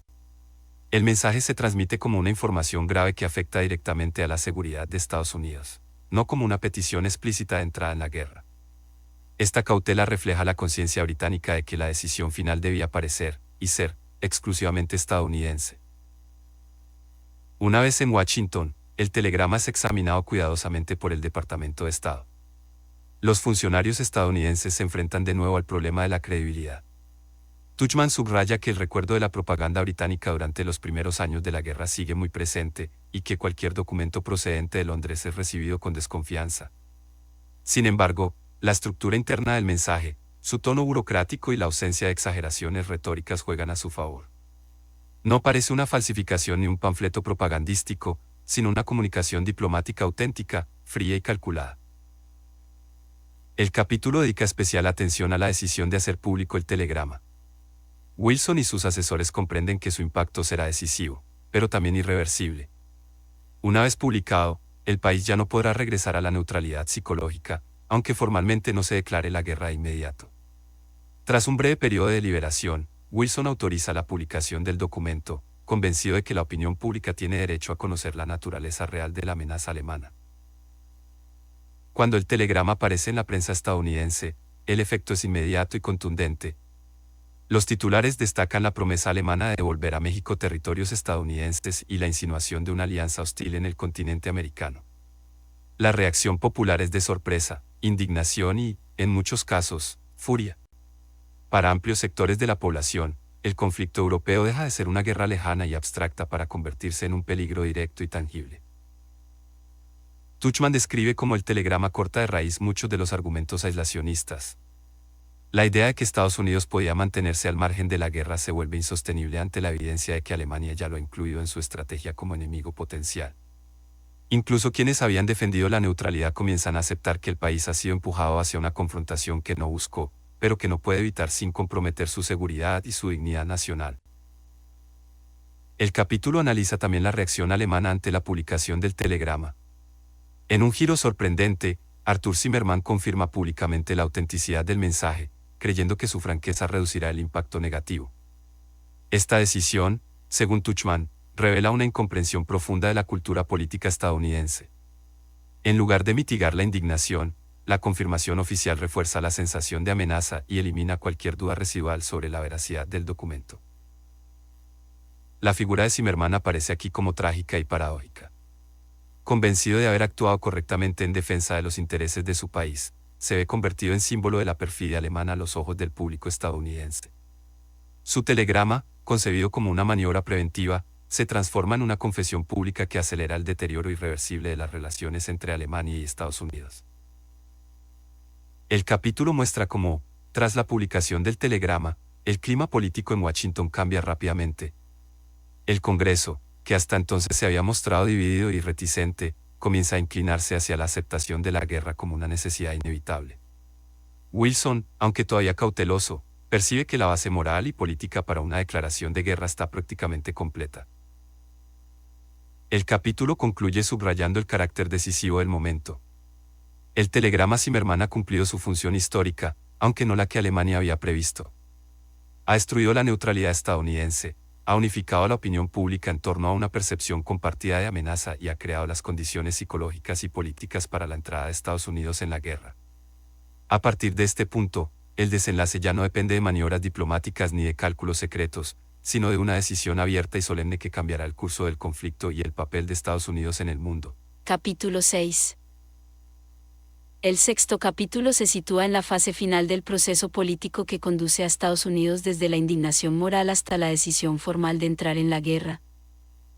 El mensaje se transmite como una información grave que afecta directamente a la seguridad de Estados Unidos, no como una petición explícita de entrada en la guerra. Esta cautela refleja la conciencia británica de que la decisión final debía parecer, y ser, exclusivamente estadounidense. Una vez en Washington, el telegrama es examinado cuidadosamente por el Departamento de Estado. Los funcionarios estadounidenses se enfrentan de nuevo al problema de la credibilidad. Tuchman subraya que el recuerdo de la propaganda británica durante los primeros años de la guerra sigue muy presente, y que cualquier documento procedente de Londres es recibido con desconfianza. Sin embargo, la estructura interna del mensaje, su tono burocrático y la ausencia de exageraciones retóricas juegan a su favor. No parece una falsificación ni un panfleto propagandístico, sino una comunicación diplomática auténtica, fría y calculada. El capítulo dedica especial atención a la decisión de hacer público el telegrama. Wilson y sus asesores comprenden que su impacto será decisivo, pero también irreversible. Una vez publicado, el país ya no podrá regresar a la neutralidad psicológica, aunque formalmente no se declare la guerra de inmediato. Tras un breve periodo de deliberación, Wilson autoriza la publicación del documento, convencido de que la opinión pública tiene derecho a conocer la naturaleza real de la amenaza alemana. Cuando el telegrama aparece en la prensa estadounidense, el efecto es inmediato y contundente. Los titulares destacan la promesa alemana de devolver a México territorios estadounidenses y la insinuación de una alianza hostil en el continente americano. La reacción popular es de sorpresa, indignación y, en muchos casos, furia. Para amplios sectores de la población, el conflicto europeo deja de ser una guerra lejana y abstracta para convertirse en un peligro directo y tangible. Tuchman describe cómo el telegrama corta de raíz muchos de los argumentos aislacionistas. La idea de que Estados Unidos podía mantenerse al margen de la guerra se vuelve insostenible ante la evidencia de que Alemania ya lo ha incluido en su estrategia como enemigo potencial. Incluso quienes habían defendido la neutralidad comienzan a aceptar que el país ha sido empujado hacia una confrontación que no buscó, pero que no puede evitar sin comprometer su seguridad y su dignidad nacional. El capítulo analiza también la reacción alemana ante la publicación del telegrama. En un giro sorprendente, Arthur Zimmermann confirma públicamente la autenticidad del mensaje, creyendo que su franqueza reducirá el impacto negativo. Esta decisión, según Tuchman, revela una incomprensión profunda de la cultura política estadounidense. En lugar de mitigar la indignación, la confirmación oficial refuerza la sensación de amenaza y elimina cualquier duda residual sobre la veracidad del documento. La figura de Zimmermann aparece aquí como trágica y paradójica. Convencido de haber actuado correctamente en defensa de los intereses de su país, se ve convertido en símbolo de la perfidia alemana a los ojos del público estadounidense. Su telegrama, concebido como una maniobra preventiva, se transforma en una confesión pública que acelera el deterioro irreversible de las relaciones entre Alemania y Estados Unidos. El capítulo muestra cómo, tras la publicación del telegrama, el clima político en Washington cambia rápidamente. El Congreso, que hasta entonces se había mostrado dividido y reticente, comienza a inclinarse hacia la aceptación de la guerra como una necesidad inevitable. Wilson, aunque todavía cauteloso, percibe que la base moral y política para una declaración de guerra está prácticamente completa. El capítulo concluye subrayando el carácter decisivo del momento. El telegrama Zimmermann ha cumplido su función histórica, aunque no la que Alemania había previsto. Ha destruido la neutralidad estadounidense, ha unificado a la opinión pública en torno a una percepción compartida de amenaza y ha creado las condiciones psicológicas y políticas para la entrada de Estados Unidos en la guerra. A partir de este punto, el desenlace ya no depende de maniobras diplomáticas ni de cálculos secretos, sino de una decisión abierta y solemne que cambiará el curso del conflicto y el papel de Estados Unidos en el mundo. Capítulo 6. El sexto capítulo se sitúa en la fase final del proceso político que conduce a Estados Unidos desde la indignación moral hasta la decisión formal de entrar en la guerra.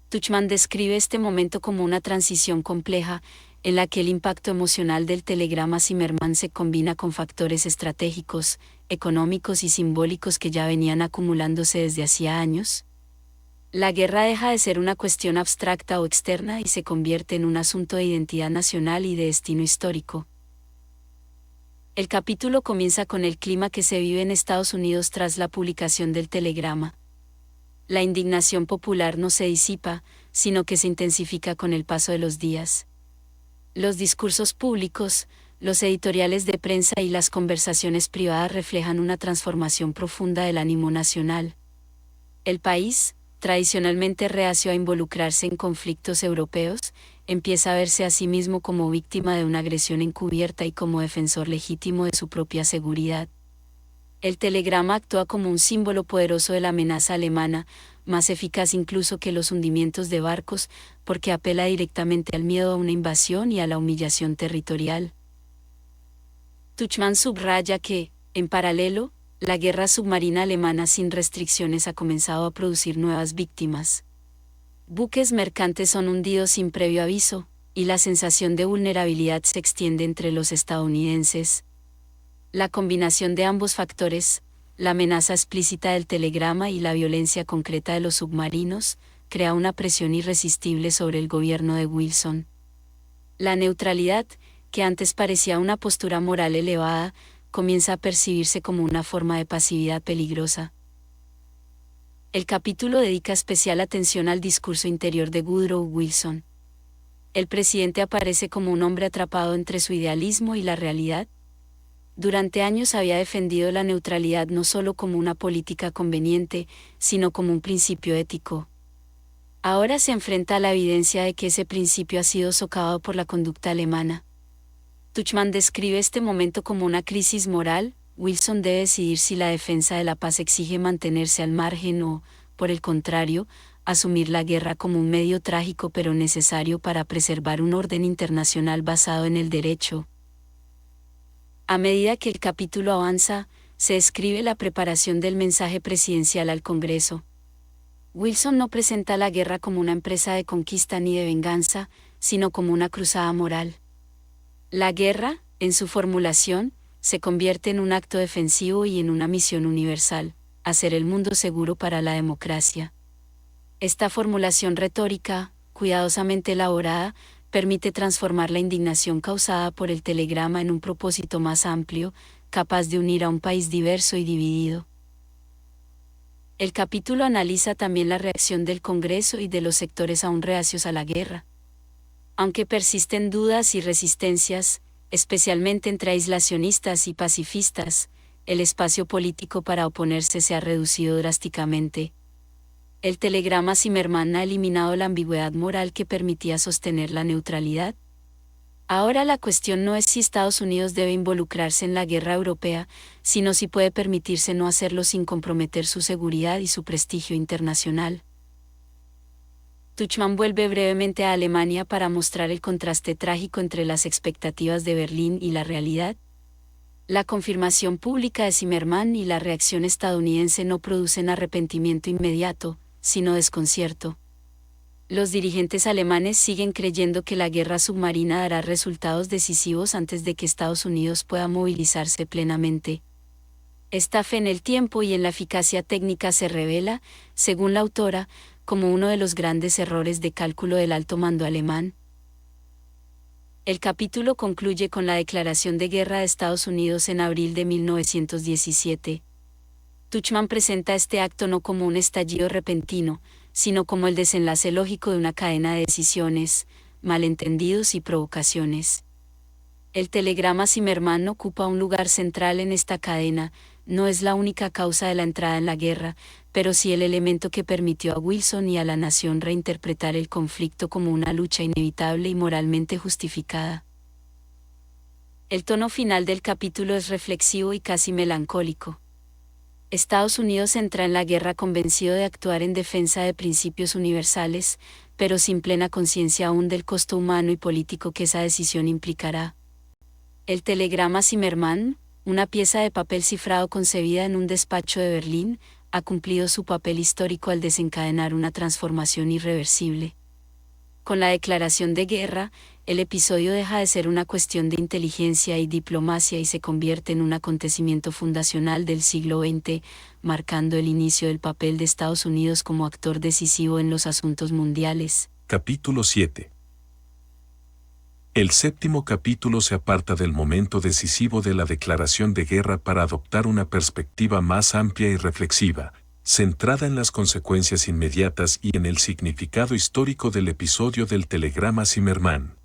Tuchman describe este momento como una transición compleja, en la que el impacto emocional del telegrama Zimmermann se combina con factores estratégicos, económicos y simbólicos que ya venían acumulándose desde hacía años. La guerra deja de ser una cuestión abstracta o externa y se convierte en un asunto de identidad nacional y de destino histórico. El capítulo comienza con el clima que se vive en Estados Unidos tras la publicación del telegrama. La indignación popular no se disipa, sino que se intensifica con el paso de los días. Los discursos públicos, los editoriales de prensa y las conversaciones privadas reflejan una transformación profunda del ánimo nacional. El país, tradicionalmente reacio a involucrarse en conflictos europeos, empieza a verse a sí mismo como víctima de una agresión encubierta y como defensor legítimo de su propia seguridad. El telegrama actúa como un símbolo poderoso de la amenaza alemana, más eficaz incluso que los hundimientos de barcos, porque apela directamente al miedo a una invasión y a la humillación territorial. Tuchman subraya que, en paralelo, la guerra submarina alemana sin restricciones ha comenzado a producir nuevas víctimas. Buques mercantes son hundidos sin previo aviso, y la sensación de vulnerabilidad se extiende entre los estadounidenses. La combinación de ambos factores, la amenaza explícita del telegrama y la violencia concreta de los submarinos, crea una presión irresistible sobre el gobierno de Wilson. La neutralidad, que antes parecía una postura moral elevada, comienza a percibirse como una forma de pasividad peligrosa. El capítulo dedica especial atención al discurso interior de Woodrow Wilson. El presidente aparece como un hombre atrapado entre su idealismo y la realidad. Durante años había defendido la neutralidad no solo como una política conveniente, sino como un principio ético. Ahora se enfrenta a la evidencia de que ese principio ha sido socavado por la conducta alemana. Tuchman describe este momento como una crisis moral. Wilson debe decidir si la defensa de la paz exige mantenerse al margen o, por el contrario, asumir la guerra como un medio trágico pero necesario para preservar un orden internacional basado en el derecho. A medida que el capítulo avanza, se describe la preparación del mensaje presidencial al Congreso. Wilson no presenta la guerra como una empresa de conquista ni de venganza, sino como una cruzada moral. La guerra, en su formulación, se convierte en un acto defensivo y en una misión universal, hacer el mundo seguro para la democracia. Esta formulación retórica, cuidadosamente elaborada, permite transformar la indignación causada por el telegrama en un propósito más amplio, capaz de unir a un país diverso y dividido. El capítulo analiza también la reacción del Congreso y de los sectores aún reacios a la guerra. Aunque persisten dudas y resistencias, especialmente entre aislacionistas y pacifistas, el espacio político para oponerse se ha reducido drásticamente. El telegrama Zimmermann ha eliminado la ambigüedad moral que permitía sostener la neutralidad. Ahora la cuestión no es si Estados Unidos debe involucrarse en la guerra europea, sino si puede permitirse no hacerlo sin comprometer su seguridad y su prestigio internacional. Tuchman vuelve brevemente a Alemania para mostrar el contraste trágico entre las expectativas de Berlín y la realidad. La confirmación pública de Zimmermann y la reacción estadounidense no producen arrepentimiento inmediato, sino desconcierto. Los dirigentes alemanes siguen creyendo que la guerra submarina dará resultados decisivos antes de que Estados Unidos pueda movilizarse plenamente. Esta fe en el tiempo y en la eficacia técnica se revela, según la autora, como uno de los grandes errores de cálculo del alto mando alemán. El capítulo concluye con la declaración de guerra de Estados Unidos en abril de 1917. Tuchman presenta este acto no como un estallido repentino, sino como el desenlace lógico de una cadena de decisiones, malentendidos y provocaciones. El telegrama Zimmermann ocupa un lugar central en esta cadena, no es la única causa de la entrada en la guerra, pero sí el elemento que permitió a Wilson y a la nación reinterpretar el conflicto como una lucha inevitable y moralmente justificada. El tono final del capítulo es reflexivo y casi melancólico. Estados Unidos entra en la guerra convencido de actuar en defensa de principios universales, pero sin plena conciencia aún del costo humano y político que esa decisión implicará. El telegrama Zimmermann, una pieza de papel cifrado concebida en un despacho de Berlín, ha cumplido su papel histórico al desencadenar una transformación irreversible. Con la declaración de guerra, el episodio deja de ser una cuestión de inteligencia y diplomacia y se convierte en un acontecimiento fundacional del siglo XX, marcando el inicio del papel de Estados Unidos como actor decisivo en los asuntos mundiales. Capítulo 7. El séptimo capítulo se aparta del momento decisivo de la declaración de guerra para adoptar una perspectiva más amplia y reflexiva, centrada en las consecuencias inmediatas y en el significado histórico del episodio del telegrama Zimmermann.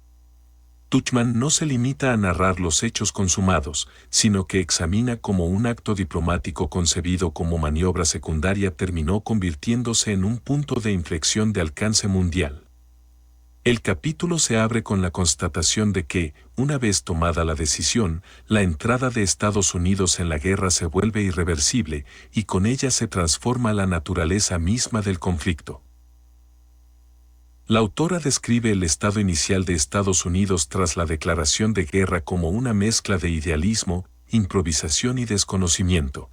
Tuchman no se limita a narrar los hechos consumados, sino que examina cómo un acto diplomático concebido como maniobra secundaria terminó convirtiéndose en un punto de inflexión de alcance mundial. El capítulo se abre con la constatación de que, una vez tomada la decisión, la entrada de Estados Unidos en la guerra se vuelve irreversible y con ella se transforma la naturaleza misma del conflicto. La autora describe el estado inicial de Estados Unidos tras la declaración de guerra como una mezcla de idealismo, improvisación y desconocimiento.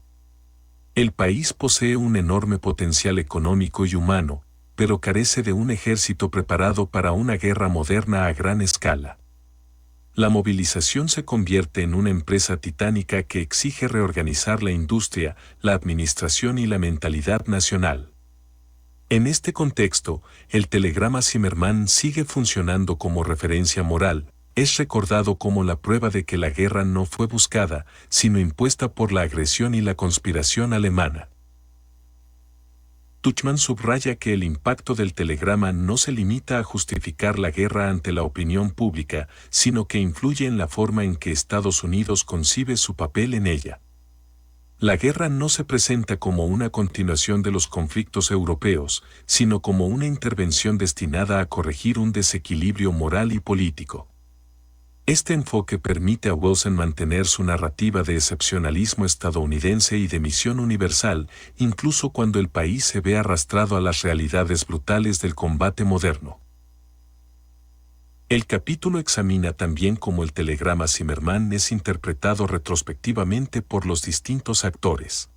El país posee un enorme potencial económico y humano, pero carece de un ejército preparado para una guerra moderna a gran escala. La movilización se convierte en una empresa titánica que exige reorganizar la industria, la administración y la mentalidad nacional. En este contexto, el telegrama Zimmermann sigue funcionando como referencia moral, es recordado como la prueba de que la guerra no fue buscada, sino impuesta por la agresión y la conspiración alemana. Tuchman subraya que el impacto del telegrama no se limita a justificar la guerra ante la opinión pública, sino que influye en la forma en que Estados Unidos concibe su papel en ella. La guerra no se presenta como una continuación de los conflictos europeos, sino como una intervención destinada a corregir un desequilibrio moral y político. Este enfoque permite a Wilson mantener su narrativa de excepcionalismo estadounidense y de misión universal, incluso cuando el país se ve arrastrado a las realidades brutales del combate moderno. El capítulo examina también cómo el telegrama Zimmermann es interpretado retrospectivamente por los distintos actores.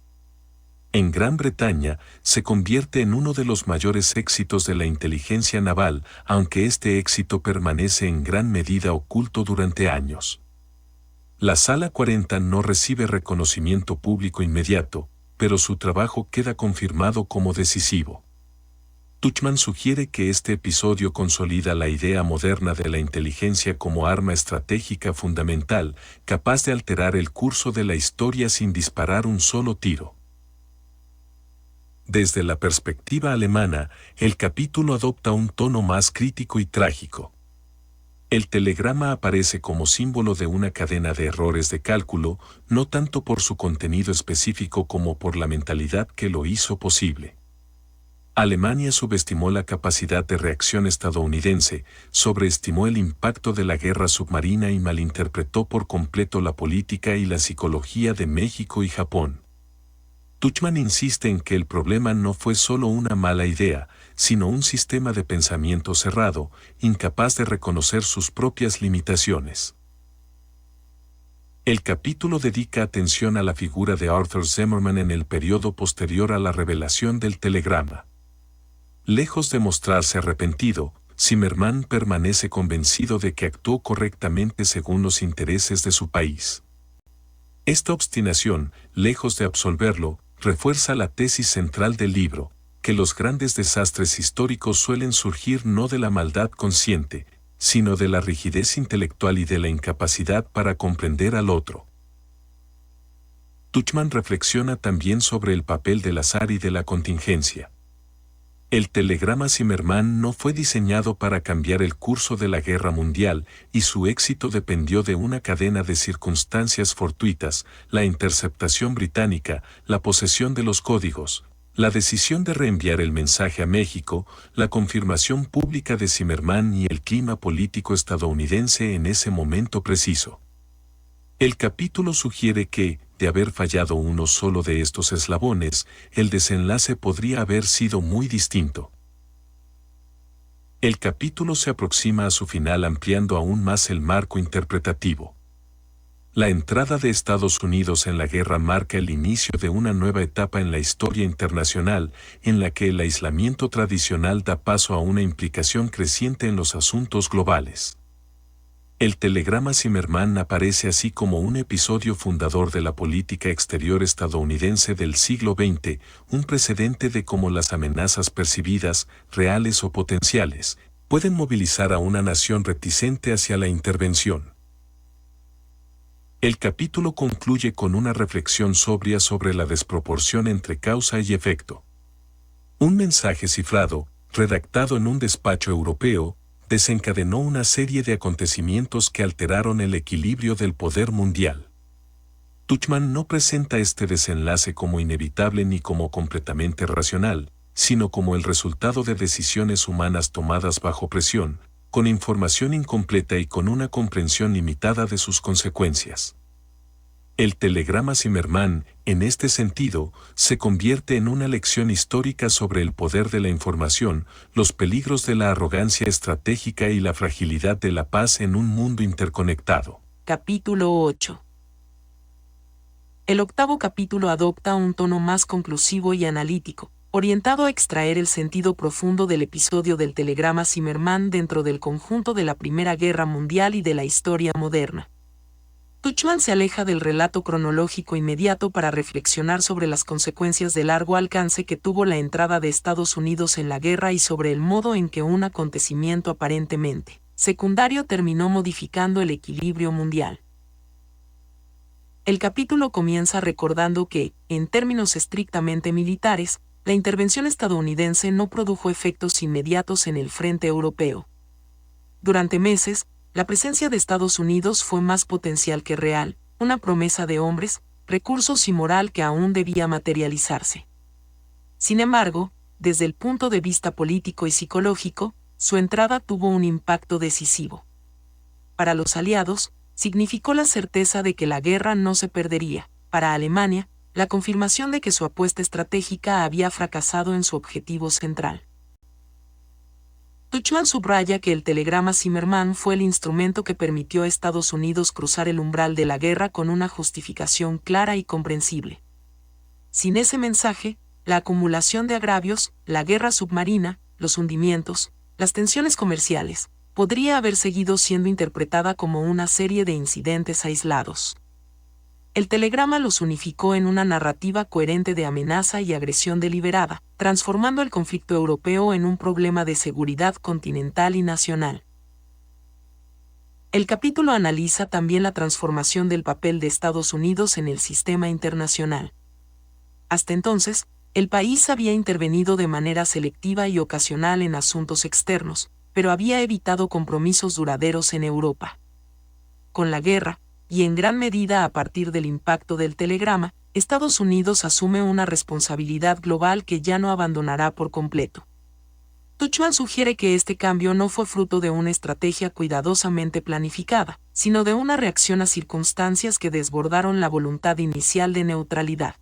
En Gran Bretaña, se convierte en uno de los mayores éxitos de la inteligencia naval, aunque este éxito permanece en gran medida oculto durante años. La Sala 40 no recibe reconocimiento público inmediato, pero su trabajo queda confirmado como decisivo. Tuchman sugiere que este episodio consolida la idea moderna de la inteligencia como arma estratégica fundamental, capaz de alterar el curso de la historia sin disparar un solo tiro. Desde la perspectiva alemana, el capítulo adopta un tono más crítico y trágico. El telegrama aparece como símbolo de una cadena de errores de cálculo, no tanto por su contenido específico como por la mentalidad que lo hizo posible. Alemania subestimó la capacidad de reacción estadounidense, sobreestimó el impacto de la guerra submarina y malinterpretó por completo la política y la psicología de México y Japón. Tuchman insiste en que el problema no fue solo una mala idea, sino un sistema de pensamiento cerrado, incapaz de reconocer sus propias limitaciones. El capítulo dedica atención a la figura de Arthur Zimmermann en el periodo posterior a la revelación del telegrama. Lejos de mostrarse arrepentido, Zimmermann permanece convencido de que actuó correctamente según los intereses de su país. Esta obstinación, lejos de absolverlo, refuerza la tesis central del libro, que los grandes desastres históricos suelen surgir no de la maldad consciente, sino de la rigidez intelectual y de la incapacidad para comprender al otro. Tuchman reflexiona también sobre el papel del azar y de la contingencia. El telegrama Zimmermann no fue diseñado para cambiar el curso de la guerra mundial, y su éxito dependió de una cadena de circunstancias fortuitas: la interceptación británica, la posesión de los códigos, la decisión de reenviar el mensaje a México, la confirmación pública de Zimmermann y el clima político estadounidense en ese momento preciso. El capítulo sugiere que, de haber fallado uno solo de estos eslabones, el desenlace podría haber sido muy distinto. El capítulo se aproxima a su final ampliando aún más el marco interpretativo. La entrada de Estados Unidos en la guerra marca el inicio de una nueva etapa en la historia internacional, en la que el aislamiento tradicional da paso a una implicación creciente en los asuntos globales. El telegrama Zimmermann aparece así como un episodio fundador de la política exterior estadounidense del siglo XX, un precedente de cómo las amenazas percibidas, reales o potenciales, pueden movilizar a una nación reticente hacia la intervención. El capítulo concluye con una reflexión sobria sobre la desproporción entre causa y efecto. Un mensaje cifrado, redactado en un despacho europeo, desencadenó una serie de acontecimientos que alteraron el equilibrio del poder mundial. Tuchman no presenta este desenlace como inevitable ni como completamente racional, sino como el resultado de decisiones humanas tomadas bajo presión, con información incompleta y con una comprensión limitada de sus consecuencias. El telegrama Zimmermann, en este sentido, se convierte en una lección histórica sobre el poder de la información, los peligros de la arrogancia estratégica y la fragilidad de la paz en un mundo interconectado. Capítulo 8. El octavo capítulo adopta un tono más conclusivo y analítico, orientado a extraer el sentido profundo del episodio del telegrama Zimmermann dentro del conjunto de la Primera Guerra Mundial y de la historia moderna. Tuchman se aleja del relato cronológico inmediato para reflexionar sobre las consecuencias de largo alcance que tuvo la entrada de Estados Unidos en la guerra y sobre el modo en que un acontecimiento aparentemente secundario terminó modificando el equilibrio mundial. El capítulo comienza recordando que, en términos estrictamente militares, la intervención estadounidense no produjo efectos inmediatos en el frente europeo. Durante meses, la presencia de Estados Unidos fue más potencial que real, una promesa de hombres, recursos y moral que aún debía materializarse. Sin embargo, desde el punto de vista político y psicológico, su entrada tuvo un impacto decisivo. Para los aliados, significó la certeza de que la guerra no se perdería. Para Alemania, la confirmación de que su apuesta estratégica había fracasado en su objetivo central. Tuchman subraya que el telegrama Zimmermann fue el instrumento que permitió a Estados Unidos cruzar el umbral de la guerra con una justificación clara y comprensible. Sin ese mensaje, la acumulación de agravios, la guerra submarina, los hundimientos, las tensiones comerciales, podría haber seguido siendo interpretada como una serie de incidentes aislados. El telegrama los unificó en una narrativa coherente de amenaza y agresión deliberada, transformando el conflicto europeo en un problema de seguridad continental y nacional. El capítulo analiza también la transformación del papel de Estados Unidos en el sistema internacional. Hasta entonces, el país había intervenido de manera selectiva y ocasional en asuntos externos, pero había evitado compromisos duraderos en Europa. Con la guerra, y en gran medida a partir del impacto del telegrama, Estados Unidos asume una responsabilidad global que ya no abandonará por completo. Tuchman sugiere que este cambio no fue fruto de una estrategia cuidadosamente planificada, sino de una reacción a circunstancias que desbordaron la voluntad inicial de neutralidad.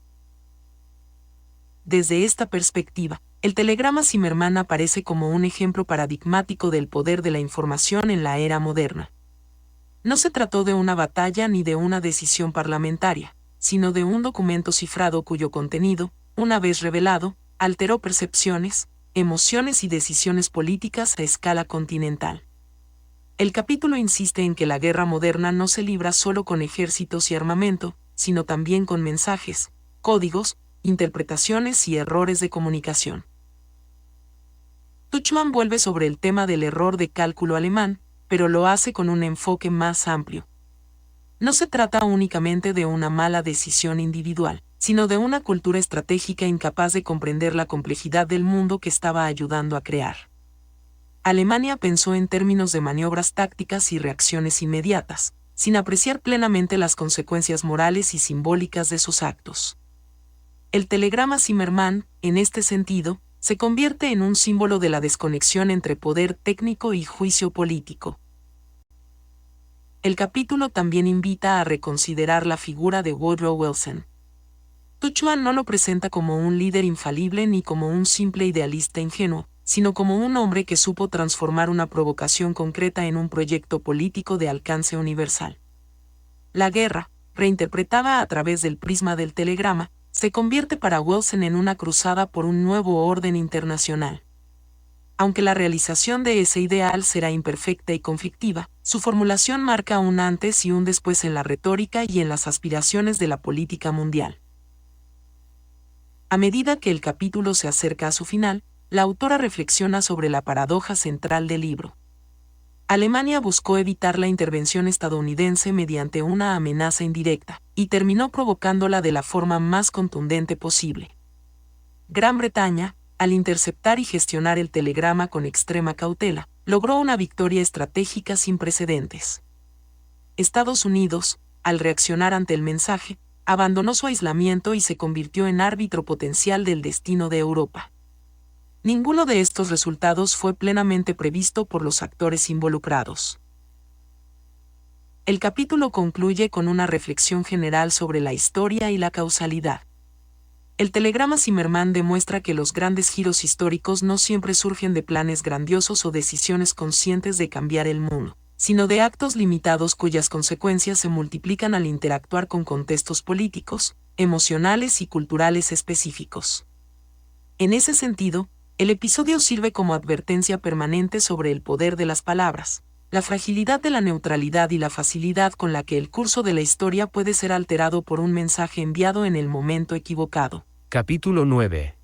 Desde esta perspectiva, el telegrama Zimmermann aparece como un ejemplo paradigmático del poder de la información en la era moderna. No se trató de una batalla ni de una decisión parlamentaria, sino de un documento cifrado cuyo contenido, una vez revelado, alteró percepciones, emociones y decisiones políticas a escala continental. El capítulo insiste en que la guerra moderna no se libra solo con ejércitos y armamento, sino también con mensajes, códigos, interpretaciones y errores de comunicación. Tuchman vuelve sobre el tema del error de cálculo alemán, pero lo hace con un enfoque más amplio. No se trata únicamente de una mala decisión individual, sino de una cultura estratégica incapaz de comprender la complejidad del mundo que estaba ayudando a crear. Alemania pensó en términos de maniobras tácticas y reacciones inmediatas, sin apreciar plenamente las consecuencias morales y simbólicas de sus actos. El telegrama Zimmermann, en este sentido, se convierte en un símbolo de la desconexión entre poder técnico y juicio político. El capítulo también invita a reconsiderar la figura de Woodrow Wilson. Tuchman no lo presenta como un líder infalible ni como un simple idealista ingenuo, sino como un hombre que supo transformar una provocación concreta en un proyecto político de alcance universal. La guerra, reinterpretada a través del prisma del telegrama, se convierte para Wilson en una cruzada por un nuevo orden internacional. Aunque la realización de ese ideal será imperfecta y conflictiva, su formulación marca un antes y un después en la retórica y en las aspiraciones de la política mundial. A medida que el capítulo se acerca a su final, la autora reflexiona sobre la paradoja central del libro. Alemania buscó evitar la intervención estadounidense mediante una amenaza indirecta, y terminó provocándola de la forma más contundente posible. Gran Bretaña, al interceptar y gestionar el telegrama con extrema cautela, logró una victoria estratégica sin precedentes. Estados Unidos, al reaccionar ante el mensaje, abandonó su aislamiento y se convirtió en árbitro potencial del destino de Europa. Ninguno de estos resultados fue plenamente previsto por los actores involucrados. El capítulo concluye con una reflexión general sobre la historia y la causalidad. El telegrama Zimmermann demuestra que los grandes giros históricos no siempre surgen de planes grandiosos o decisiones conscientes de cambiar el mundo, sino de actos limitados cuyas consecuencias se multiplican al interactuar con contextos políticos, emocionales y culturales específicos. En ese sentido, el episodio sirve como advertencia permanente sobre el poder de las palabras, la fragilidad de la neutralidad y la facilidad con la que el curso de la historia puede ser alterado por un mensaje enviado en el momento equivocado. Capítulo 9.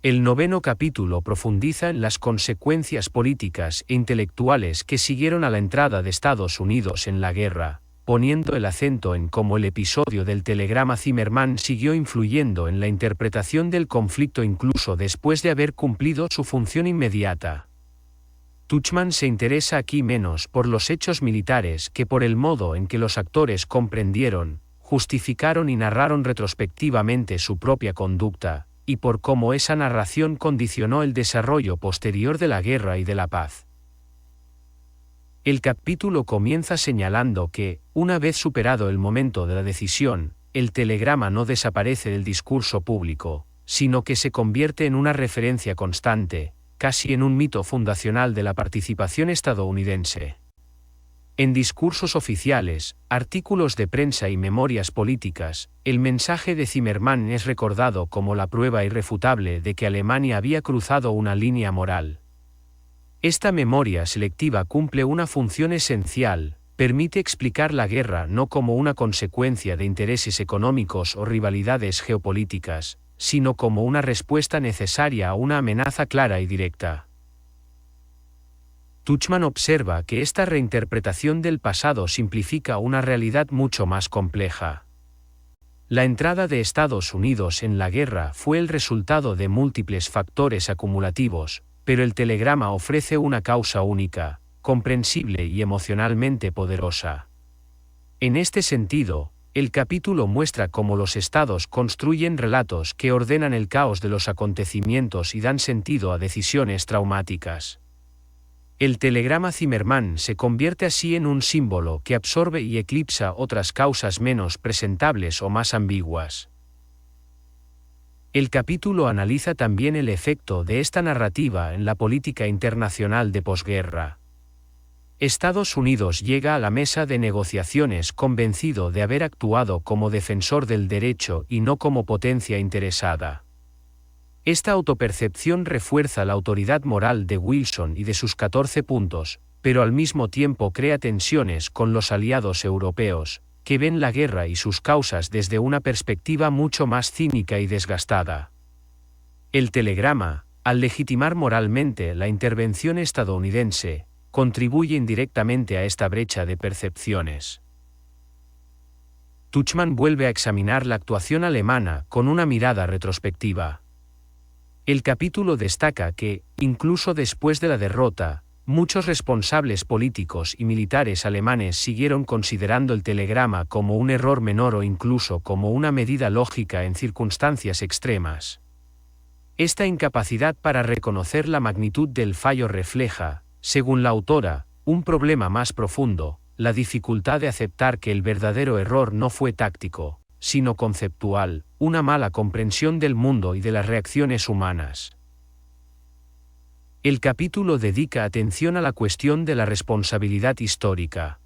El 9º capítulo profundiza en las consecuencias políticas e intelectuales que siguieron a la entrada de Estados Unidos en la guerra, poniendo el acento en cómo el episodio del telegrama Zimmermann siguió influyendo en la interpretación del conflicto incluso después de haber cumplido su función inmediata. Tuchman se interesa aquí menos por los hechos militares que por el modo en que los actores comprendieron, justificaron y narraron retrospectivamente su propia conducta, y por cómo esa narración condicionó el desarrollo posterior de la guerra y de la paz. El capítulo comienza señalando que, una vez superado el momento de la decisión, el telegrama no desaparece del discurso público, sino que se convierte en una referencia constante, casi en un mito fundacional de la participación estadounidense. En discursos oficiales, artículos de prensa y memorias políticas, el mensaje de Zimmermann es recordado como la prueba irrefutable de que Alemania había cruzado una línea moral. Esta memoria selectiva cumple una función esencial, permite explicar la guerra no como una consecuencia de intereses económicos o rivalidades geopolíticas, sino como una respuesta necesaria a una amenaza clara y directa. Tuchman observa que esta reinterpretación del pasado simplifica una realidad mucho más compleja. La entrada de Estados Unidos en la guerra fue el resultado de múltiples factores acumulativos, pero el telegrama ofrece una causa única, comprensible y emocionalmente poderosa. En este sentido, el capítulo muestra cómo los estados construyen relatos que ordenan el caos de los acontecimientos y dan sentido a decisiones traumáticas. El telegrama Zimmermann se convierte así en un símbolo que absorbe y eclipsa otras causas menos presentables o más ambiguas. El capítulo analiza también el efecto de esta narrativa en la política internacional de posguerra. Estados Unidos llega a la mesa de negociaciones convencido de haber actuado como defensor del derecho y no como potencia interesada. Esta autopercepción refuerza la autoridad moral de Wilson y de sus 14 puntos, pero al mismo tiempo crea tensiones con los aliados europeos, que ven la guerra y sus causas desde una perspectiva mucho más cínica y desgastada. El telegrama, al legitimar moralmente la intervención estadounidense, contribuye indirectamente a esta brecha de percepciones. Tuchman vuelve a examinar la actuación alemana con una mirada retrospectiva. El capítulo destaca que, incluso después de la derrota, muchos responsables políticos y militares alemanes siguieron considerando el telegrama como un error menor o incluso como una medida lógica en circunstancias extremas. Esta incapacidad para reconocer la magnitud del fallo refleja, según la autora, un problema más profundo, la dificultad de aceptar que el verdadero error no fue táctico, sino conceptual, una mala comprensión del mundo y de las reacciones humanas. El capítulo dedica atención a la cuestión de la responsabilidad histórica.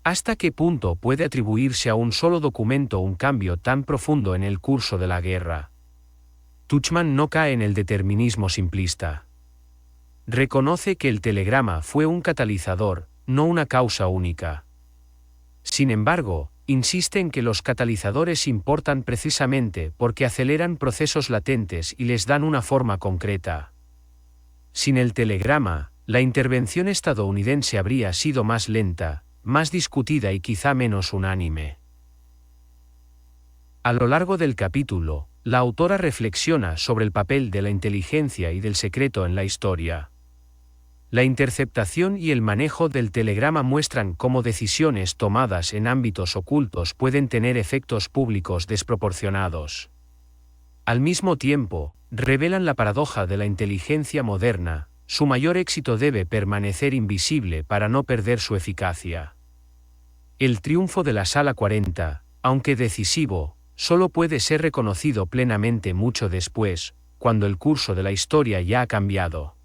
¿Hasta qué punto puede atribuirse a un solo documento un cambio tan profundo en el curso de la guerra? Tuchman no cae en el determinismo simplista. Reconoce que el telegrama fue un catalizador, no una causa única. Sin embargo, insiste en que los catalizadores importan precisamente porque aceleran procesos latentes y les dan una forma concreta. Sin el telegrama, la intervención estadounidense habría sido más lenta, más discutida y quizá menos unánime. A lo largo del capítulo, la autora reflexiona sobre el papel de la inteligencia y del secreto en la historia. La interceptación y el manejo del telegrama muestran cómo decisiones tomadas en ámbitos ocultos pueden tener efectos públicos desproporcionados. Al mismo tiempo, revelan la paradoja de la inteligencia moderna: su mayor éxito debe permanecer invisible para no perder su eficacia. El triunfo de la Sala 40, aunque decisivo, solo puede ser reconocido plenamente mucho después, cuando el curso de la historia ya ha cambiado.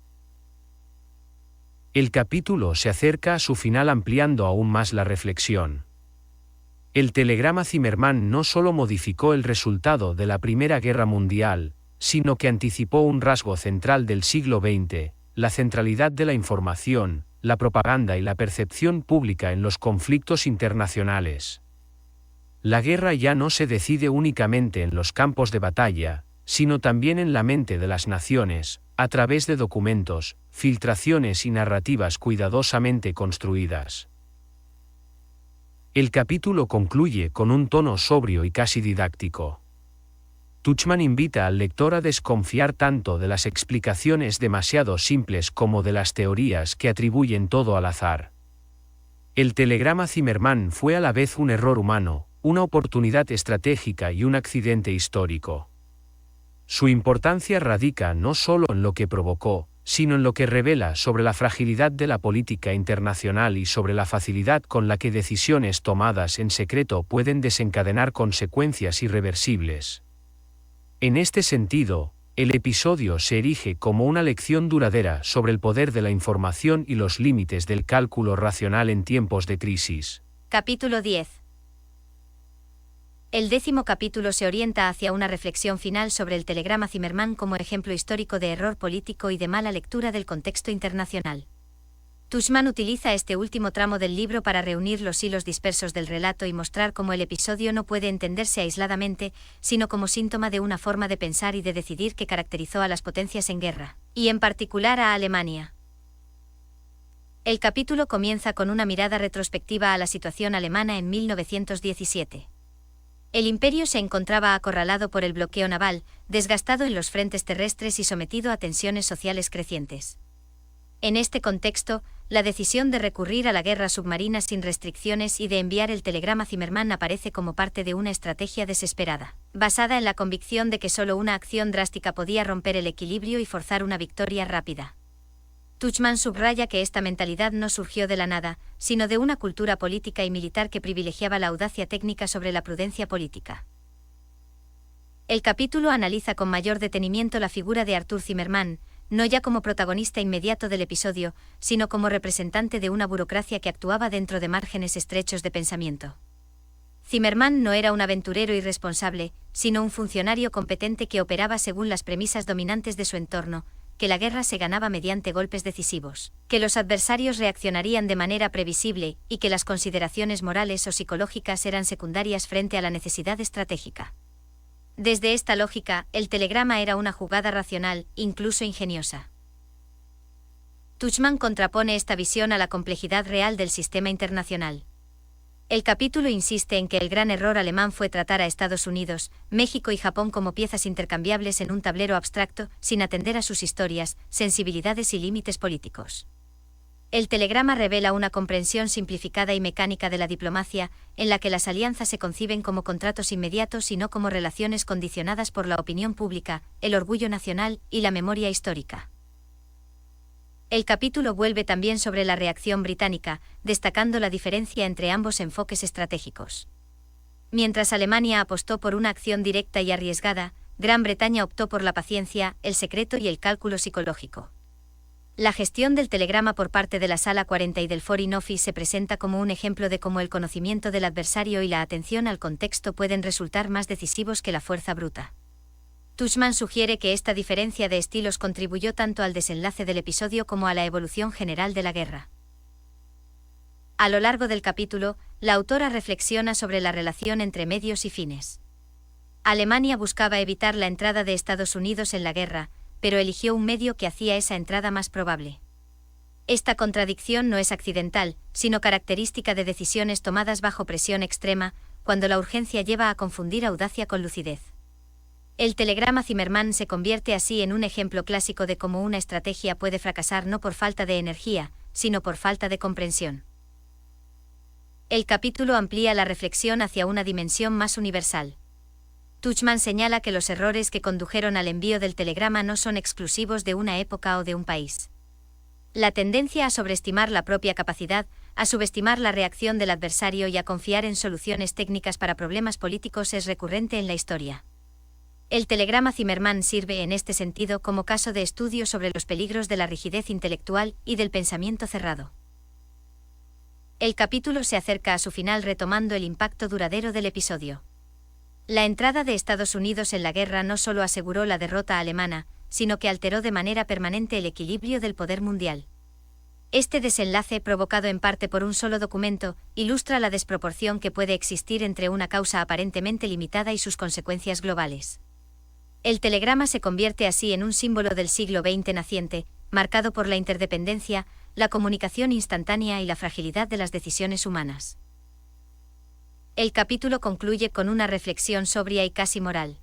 El capítulo se acerca a su final ampliando aún más la reflexión. El telegrama Zimmermann no solo modificó el resultado de la Primera Guerra Mundial, sino que anticipó un rasgo central del siglo XX, la centralidad de la información, la propaganda y la percepción pública en los conflictos internacionales. La guerra ya no se decide únicamente en los campos de batalla, sino también en la mente de las naciones, a través de documentos, filtraciones y narrativas cuidadosamente construidas. El capítulo concluye con un tono sobrio y casi didáctico. Tuchman invita al lector a desconfiar tanto de las explicaciones demasiado simples como de las teorías que atribuyen todo al azar. El telegrama Zimmermann fue a la vez un error humano, una oportunidad estratégica y un accidente histórico. Su importancia radica no solo en lo que provocó, sino en lo que revela sobre la fragilidad de la política internacional y sobre la facilidad con la que decisiones tomadas en secreto pueden desencadenar consecuencias irreversibles. En este sentido, el episodio se erige como una lección duradera sobre el poder de la información y los límites del cálculo racional en tiempos de crisis. Capítulo 10. El 10º capítulo se orienta hacia una reflexión final sobre el telegrama Zimmermann como ejemplo histórico de error político y de mala lectura del contexto internacional. Tuchman utiliza este último tramo del libro para reunir los hilos dispersos del relato y mostrar cómo el episodio no puede entenderse aisladamente, sino como síntoma de una forma de pensar y de decidir que caracterizó a las potencias en guerra, y en particular a Alemania. El capítulo comienza con una mirada retrospectiva a la situación alemana en 1917. El imperio se encontraba acorralado por el bloqueo naval, desgastado en los frentes terrestres y sometido a tensiones sociales crecientes. En este contexto, la decisión de recurrir a la guerra submarina sin restricciones y de enviar el telegrama Zimmermann aparece como parte de una estrategia desesperada, basada en la convicción de que solo una acción drástica podía romper el equilibrio y forzar una victoria rápida. Tuchman subraya que esta mentalidad no surgió de la nada, sino de una cultura política y militar que privilegiaba la audacia técnica sobre la prudencia política. El capítulo analiza con mayor detenimiento la figura de Arthur Zimmermann, no ya como protagonista inmediato del episodio, sino como representante de una burocracia que actuaba dentro de márgenes estrechos de pensamiento. Zimmermann no era un aventurero irresponsable, sino un funcionario competente que operaba según las premisas dominantes de su entorno, que la guerra se ganaba mediante golpes decisivos, que los adversarios reaccionarían de manera previsible y que las consideraciones morales o psicológicas eran secundarias frente a la necesidad estratégica. Desde esta lógica, el telegrama era una jugada racional, incluso ingeniosa. Tuchman contrapone esta visión a la complejidad real del sistema internacional. El capítulo insiste en que el gran error alemán fue tratar a Estados Unidos, México y Japón como piezas intercambiables en un tablero abstracto, sin atender a sus historias, sensibilidades y límites políticos. El telegrama revela una comprensión simplificada y mecánica de la diplomacia, en la que las alianzas se conciben como contratos inmediatos y no como relaciones condicionadas por la opinión pública, el orgullo nacional y la memoria histórica. El capítulo vuelve también sobre la reacción británica, destacando la diferencia entre ambos enfoques estratégicos. Mientras Alemania apostó por una acción directa y arriesgada, Gran Bretaña optó por la paciencia, el secreto y el cálculo psicológico. La gestión del telegrama por parte de la Sala 40 y del Foreign Office se presenta como un ejemplo de cómo el conocimiento del adversario y la atención al contexto pueden resultar más decisivos que la fuerza bruta. Tuchman sugiere que esta diferencia de estilos contribuyó tanto al desenlace del episodio como a la evolución general de la guerra. A lo largo del capítulo, la autora reflexiona sobre la relación entre medios y fines. Alemania buscaba evitar la entrada de Estados Unidos en la guerra, pero eligió un medio que hacía esa entrada más probable. Esta contradicción no es accidental, sino característica de decisiones tomadas bajo presión extrema, cuando la urgencia lleva a confundir audacia con lucidez. El telegrama Zimmermann se convierte así en un ejemplo clásico de cómo una estrategia puede fracasar no por falta de energía, sino por falta de comprensión. El capítulo amplía la reflexión hacia una dimensión más universal. Tuchman señala que los errores que condujeron al envío del telegrama no son exclusivos de una época o de un país. La tendencia a sobreestimar la propia capacidad, a subestimar la reacción del adversario y a confiar en soluciones técnicas para problemas políticos es recurrente en la historia. El telegrama Zimmermann sirve en este sentido como caso de estudio sobre los peligros de la rigidez intelectual y del pensamiento cerrado. El capítulo se acerca a su final retomando el impacto duradero del episodio. La entrada de Estados Unidos en la guerra no solo aseguró la derrota alemana, sino que alteró de manera permanente el equilibrio del poder mundial. Este desenlace, provocado en parte por un solo documento, ilustra la desproporción que puede existir entre una causa aparentemente limitada y sus consecuencias globales. El telegrama se convierte así en un símbolo del siglo XX naciente, marcado por la interdependencia, la comunicación instantánea y la fragilidad de las decisiones humanas. El capítulo concluye con una reflexión sobria y casi moral.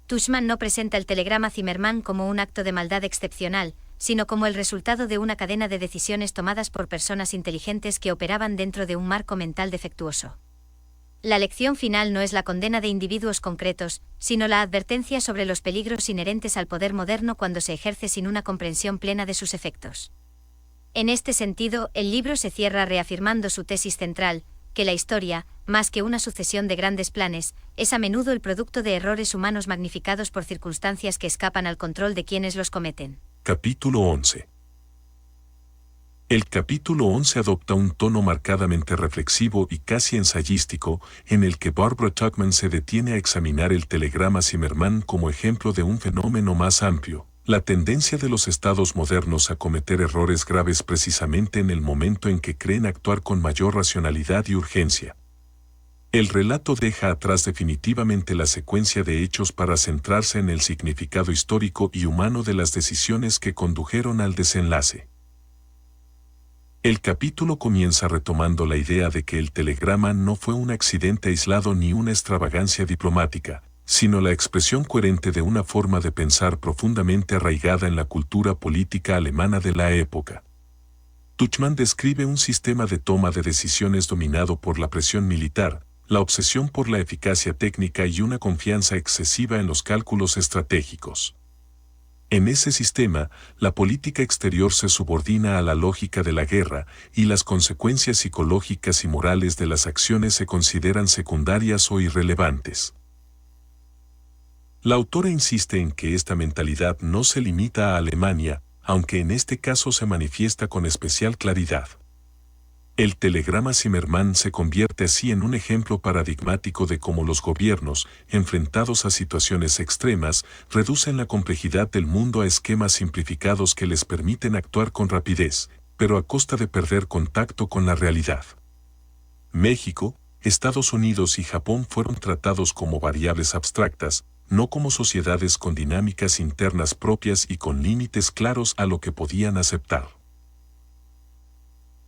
Tuchman no presenta el telegrama Zimmermann como un acto de maldad excepcional, sino como el resultado de una cadena de decisiones tomadas por personas inteligentes que operaban dentro de un marco mental defectuoso. La lección final no es la condena de individuos concretos, sino la advertencia sobre los peligros inherentes al poder moderno cuando se ejerce sin una comprensión plena de sus efectos. En este sentido, el libro se cierra reafirmando su tesis central, que la historia, más que una sucesión de grandes planes, es a menudo el producto de errores humanos magnificados por circunstancias que escapan al control de quienes los cometen. Capítulo 11. El capítulo 11 adopta un tono marcadamente reflexivo y casi ensayístico, en el que Barbara Tuchman se detiene a examinar el telegrama Zimmermann como ejemplo de un fenómeno más amplio, la tendencia de los estados modernos a cometer errores graves precisamente en el momento en que creen actuar con mayor racionalidad y urgencia. El relato deja atrás definitivamente la secuencia de hechos para centrarse en el significado histórico y humano de las decisiones que condujeron al desenlace. El capítulo comienza retomando la idea de que el telegrama no fue un accidente aislado ni una extravagancia diplomática, sino la expresión coherente de una forma de pensar profundamente arraigada en la cultura política alemana de la época. Tuchman describe un sistema de toma de decisiones dominado por la presión militar, la obsesión por la eficacia técnica y una confianza excesiva en los cálculos estratégicos. En ese sistema, la política exterior se subordina a la lógica de la guerra y las consecuencias psicológicas y morales de las acciones se consideran secundarias o irrelevantes. La autora insiste en que esta mentalidad no se limita a Alemania, aunque en este caso se manifiesta con especial claridad. El telegrama Zimmermann se convierte así en un ejemplo paradigmático de cómo los gobiernos, enfrentados a situaciones extremas, reducen la complejidad del mundo a esquemas simplificados que les permiten actuar con rapidez, pero a costa de perder contacto con la realidad. México, Estados Unidos y Japón fueron tratados como variables abstractas, no como sociedades con dinámicas internas propias y con límites claros a lo que podían aceptar.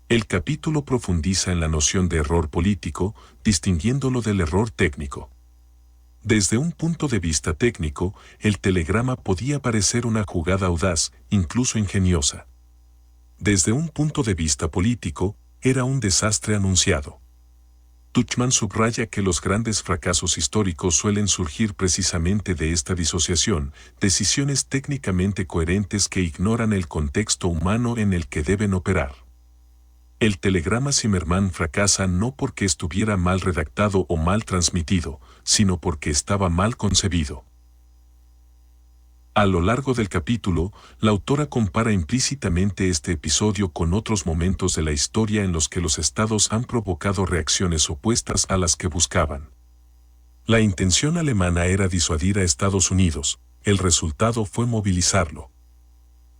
El capítulo profundiza en la noción de error político, distinguiéndolo del error técnico. Desde un punto de vista técnico, el telegrama podía parecer una jugada audaz, incluso ingeniosa. Desde un punto de vista político, era un desastre anunciado. Tuchman subraya que los grandes fracasos históricos suelen surgir precisamente de esta disociación, decisiones técnicamente coherentes que ignoran el contexto humano en el que deben operar. El telegrama Zimmermann fracasa no porque estuviera mal redactado o mal transmitido, sino porque estaba mal concebido. A lo largo del capítulo, la autora compara implícitamente este episodio con otros momentos de la historia en los que los estados han provocado reacciones opuestas a las que buscaban. La intención alemana era disuadir a Estados Unidos, el resultado fue movilizarlo.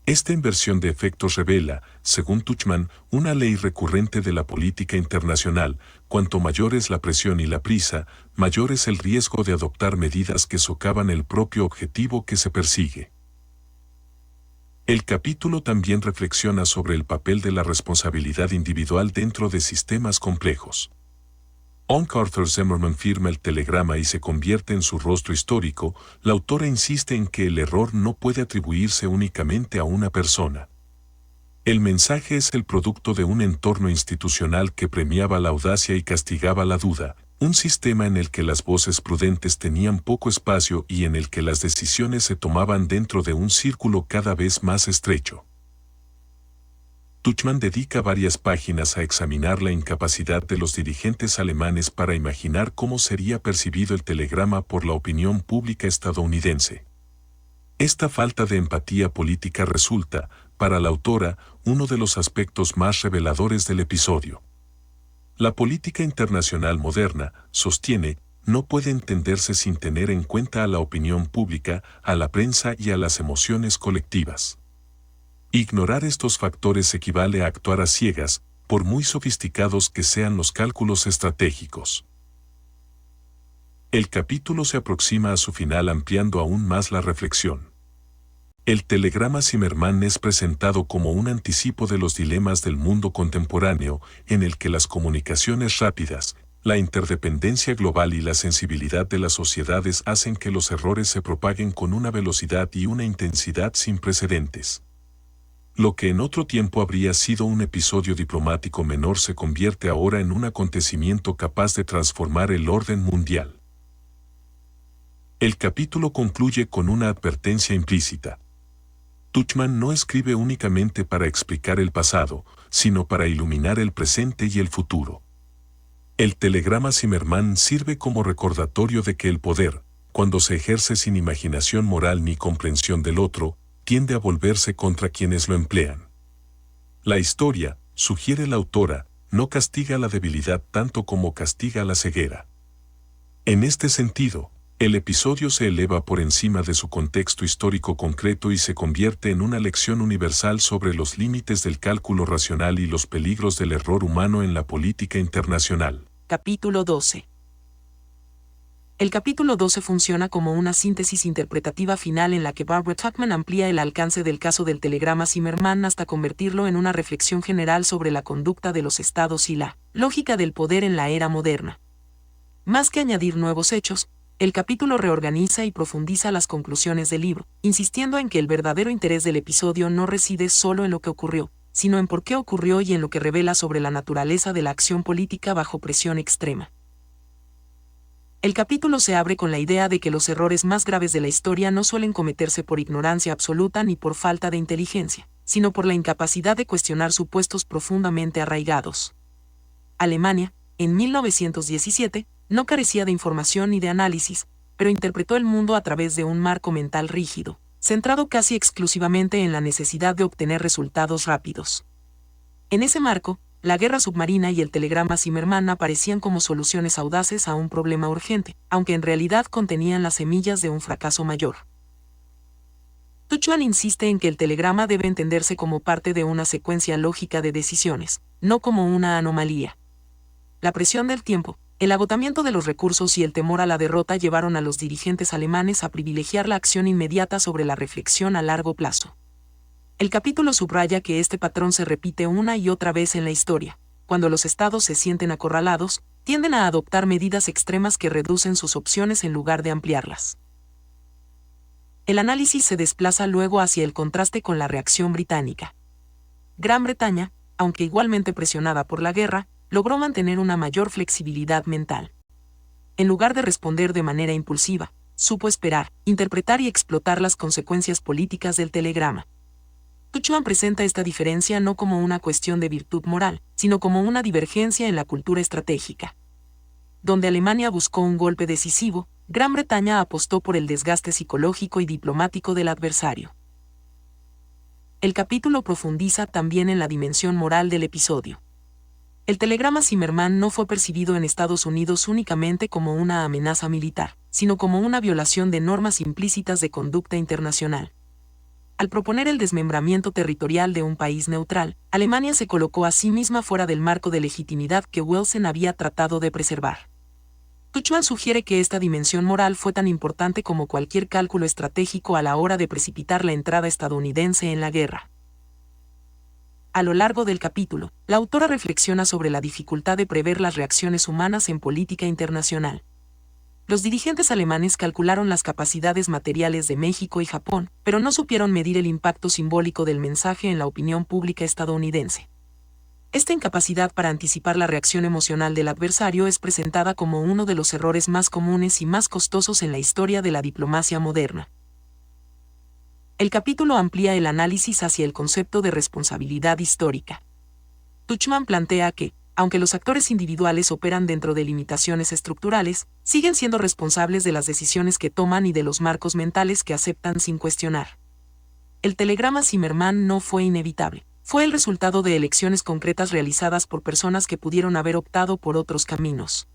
Esta inversión de efectos revela, según Tuchman, una ley recurrente de la política internacional: cuanto mayor es la presión y la prisa, mayor es el riesgo de adoptar medidas que socavan el propio objetivo que se persigue. El capítulo también reflexiona sobre el papel de la responsabilidad individual dentro de sistemas complejos. Aunque Arthur Zimmerman firma el telegrama y se convierte en su rostro histórico, la autora insiste en que el error no puede atribuirse únicamente a una persona. El mensaje es el producto de un entorno institucional que premiaba la audacia y castigaba la duda, un sistema en el que las voces prudentes tenían poco espacio y en el que las decisiones se tomaban dentro de un círculo cada vez más estrecho. Tuchman dedica varias páginas a examinar la incapacidad de los dirigentes alemanes para imaginar cómo sería percibido el telegrama por la opinión pública estadounidense. Esta falta de empatía política resulta, para la autora, uno de los aspectos más reveladores del episodio. La política internacional moderna, sostiene, no puede entenderse sin tener en cuenta a la opinión pública, a la prensa y a las emociones colectivas. Ignorar estos factores equivale a actuar a ciegas, por muy sofisticados que sean los cálculos estratégicos. El capítulo se aproxima a su final ampliando aún más la reflexión. El telegrama Zimmermann es presentado como un anticipo de los dilemas del mundo contemporáneo, en el que las comunicaciones rápidas, la interdependencia global y la sensibilidad de las sociedades hacen que los errores se propaguen con una velocidad y una intensidad sin precedentes. Lo que en otro tiempo habría sido un episodio diplomático menor se convierte ahora en un acontecimiento capaz de transformar el orden mundial. El capítulo concluye con una advertencia implícita. Tuchman no escribe únicamente para explicar el pasado, sino para iluminar el presente y el futuro. El telegrama Zimmermann sirve como recordatorio de que el poder, cuando se ejerce sin imaginación moral ni comprensión del otro, tiende a volverse contra quienes lo emplean. La historia, sugiere la autora, no castiga la debilidad tanto como castiga la ceguera. En este sentido, el episodio se eleva por encima de su contexto histórico concreto y se convierte en una lección universal sobre los límites del cálculo racional y los peligros del error humano en la política internacional. Capítulo 12. El capítulo 12 funciona como una síntesis interpretativa final en la que Barbara Tuchman amplía el alcance del caso del telegrama Zimmermann hasta convertirlo en una reflexión general sobre la conducta de los estados y la lógica del poder en la era moderna. Más que añadir nuevos hechos, el capítulo reorganiza y profundiza las conclusiones del libro, insistiendo en que el verdadero interés del episodio no reside solo en lo que ocurrió, sino en por qué ocurrió y en lo que revela sobre la naturaleza de la acción política bajo presión extrema. El capítulo se abre con la idea de que los errores más graves de la historia no suelen cometerse por ignorancia absoluta ni por falta de inteligencia, sino por la incapacidad de cuestionar supuestos profundamente arraigados. Alemania, en 1917, no carecía de información ni de análisis, pero interpretó el mundo a través de un marco mental rígido, centrado casi exclusivamente en la necesidad de obtener resultados rápidos. En ese marco, la guerra submarina y el telegrama Zimmermann aparecían como soluciones audaces a un problema urgente, aunque en realidad contenían las semillas de un fracaso mayor. Tuchman insiste en que el telegrama debe entenderse como parte de una secuencia lógica de decisiones, no como una anomalía. La presión del tiempo, el agotamiento de los recursos y el temor a la derrota llevaron a los dirigentes alemanes a privilegiar la acción inmediata sobre la reflexión a largo plazo. El capítulo subraya que este patrón se repite una y otra vez en la historia. Cuando los estados se sienten acorralados, tienden a adoptar medidas extremas que reducen sus opciones en lugar de ampliarlas. El análisis se desplaza luego hacia el contraste con la reacción británica. Gran Bretaña, aunque igualmente presionada por la guerra, logró mantener una mayor flexibilidad mental. En lugar de responder de manera impulsiva, supo esperar, interpretar y explotar las consecuencias políticas del telegrama. Tuchman presenta esta diferencia no como una cuestión de virtud moral, sino como una divergencia en la cultura estratégica. Donde Alemania buscó un golpe decisivo, Gran Bretaña apostó por el desgaste psicológico y diplomático del adversario. El capítulo profundiza también en la dimensión moral del episodio. El telegrama Zimmermann no fue percibido en Estados Unidos únicamente como una amenaza militar, sino como una violación de normas implícitas de conducta internacional. Al proponer el desmembramiento territorial de un país neutral, Alemania se colocó a sí misma fuera del marco de legitimidad que Welsing había tratado de preservar. Tuchman sugiere que esta dimensión moral fue tan importante como cualquier cálculo estratégico a la hora de precipitar la entrada estadounidense en la guerra. A lo largo del capítulo, la autora reflexiona sobre la dificultad de prever las reacciones humanas en política internacional. Los dirigentes alemanes calcularon las capacidades materiales de México y Japón, pero no supieron medir el impacto simbólico del mensaje en la opinión pública estadounidense. Esta incapacidad para anticipar la reacción emocional del adversario es presentada como uno de los errores más comunes y más costosos en la historia de la diplomacia moderna. El capítulo amplía el análisis hacia el concepto de responsabilidad histórica. Tuchman plantea que, aunque los actores individuales operan dentro de limitaciones estructurales, siguen siendo responsables de las decisiones que toman y de los marcos mentales que aceptan sin cuestionar. El telegrama Zimmermann no fue inevitable. Fue el resultado de elecciones concretas realizadas por personas que pudieron haber optado por otros caminos.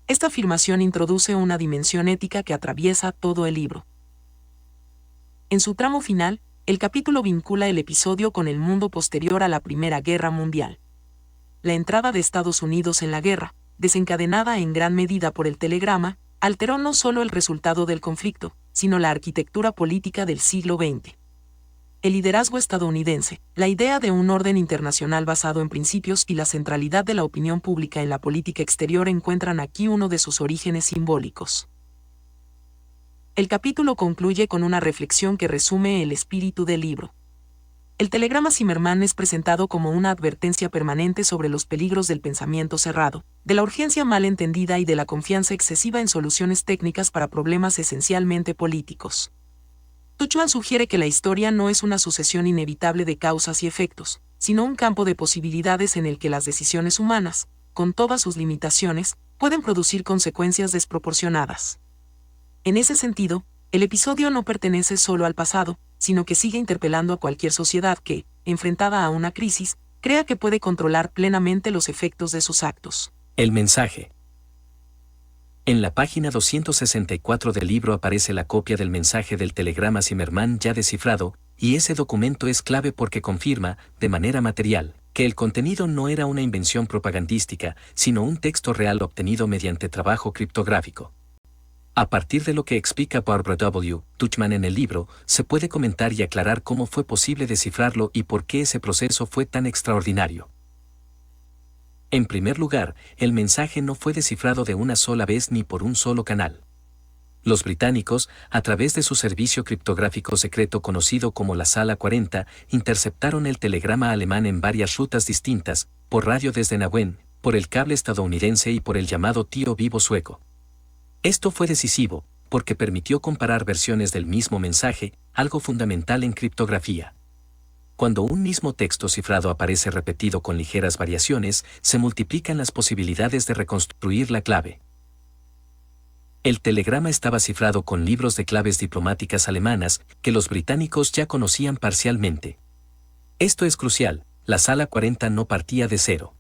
Esta afirmación introduce una dimensión ética que atraviesa todo el libro. En su tramo final, el capítulo vincula el episodio con el mundo posterior a la Primera Guerra Mundial. La entrada de Estados Unidos en la guerra, desencadenada en gran medida por el telegrama, alteró no solo el resultado del conflicto, sino la arquitectura política del siglo XX. El liderazgo estadounidense, la idea de un orden internacional basado en principios y la centralidad de la opinión pública en la política exterior encuentran aquí uno de sus orígenes simbólicos. El capítulo concluye con una reflexión que resume el espíritu del libro. El telegrama Zimmermann es presentado como una advertencia permanente sobre los peligros del pensamiento cerrado, de la urgencia mal entendida y de la confianza excesiva en soluciones técnicas para problemas esencialmente políticos. Tuchman sugiere que la historia no es una sucesión inevitable de causas y efectos, sino un campo de posibilidades en el que las decisiones humanas, con todas sus limitaciones, pueden producir consecuencias desproporcionadas. En ese sentido, el episodio no pertenece solo al pasado, sino que sigue interpelando a cualquier sociedad que, enfrentada a una crisis, crea que puede controlar plenamente los efectos de sus actos. El mensaje. En la página 264 del libro aparece la copia del mensaje del telegrama Zimmermann ya descifrado, y ese documento es clave porque confirma, de manera material, que el contenido no era una invención propagandística, sino un texto real obtenido mediante trabajo criptográfico. A partir de lo que explica Barbara W. Tuchman en el libro, se puede comentar y aclarar cómo fue posible descifrarlo y por qué ese proceso fue tan extraordinario. En primer lugar, el mensaje no fue descifrado de una sola vez ni por un solo canal. Los británicos, a través de su servicio criptográfico secreto conocido como la Sala 40, interceptaron el telegrama alemán en varias rutas distintas, por radio desde Nauen, por el cable estadounidense y por el llamado tío vivo sueco. Esto fue decisivo, porque permitió comparar versiones del mismo mensaje, algo fundamental en criptografía. Cuando un mismo texto cifrado aparece repetido con ligeras variaciones, se multiplican las posibilidades de reconstruir la clave. El telegrama estaba cifrado con libros de claves diplomáticas alemanas, que los británicos ya conocían parcialmente. Esto es crucial, la Sala 40 no partía de cero.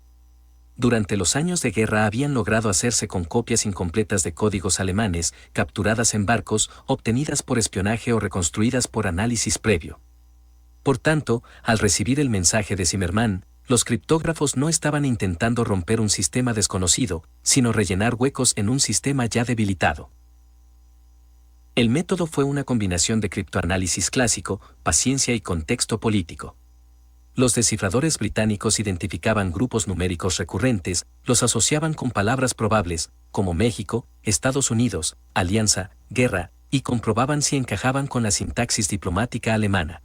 Durante los años de guerra habían logrado hacerse con copias incompletas de códigos alemanes, capturadas en barcos, obtenidas por espionaje o reconstruidas por análisis previo. Por tanto, al recibir el mensaje de Zimmermann, los criptógrafos no estaban intentando romper un sistema desconocido, sino rellenar huecos en un sistema ya debilitado. El método fue una combinación de criptoanálisis clásico, paciencia y contexto político. Los descifradores británicos identificaban grupos numéricos recurrentes, los asociaban con palabras probables, como México, Estados Unidos, alianza, guerra, y comprobaban si encajaban con la sintaxis diplomática alemana.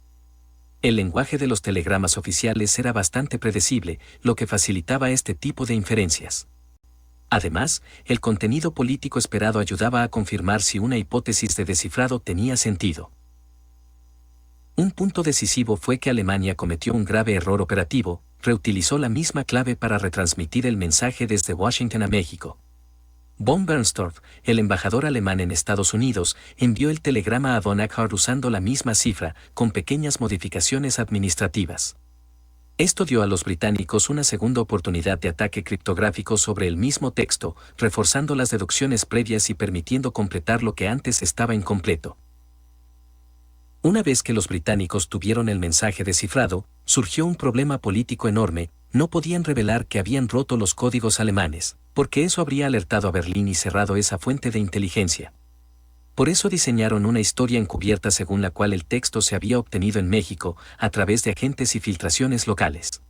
El lenguaje de los telegramas oficiales era bastante predecible, lo que facilitaba este tipo de inferencias. Además, el contenido político esperado ayudaba a confirmar si una hipótesis de descifrado tenía sentido. Un punto decisivo fue que Alemania cometió un grave error operativo, reutilizó la misma clave para retransmitir el mensaje desde Washington a México. Von Bernstorff, el embajador alemán en Estados Unidos, envió el telegrama a von Eckhart usando la misma cifra, con pequeñas modificaciones administrativas. Esto dio a los británicos una segunda oportunidad de ataque criptográfico sobre el mismo texto, reforzando las deducciones previas y permitiendo completar lo que antes estaba incompleto. Una vez que los británicos tuvieron el mensaje descifrado, surgió un problema político enorme: no podían revelar que habían roto los códigos alemanes, porque eso habría alertado a Berlín y cerrado esa fuente de inteligencia. Por eso diseñaron una historia encubierta según la cual el texto se había obtenido en México, a través de agentes y filtraciones locales.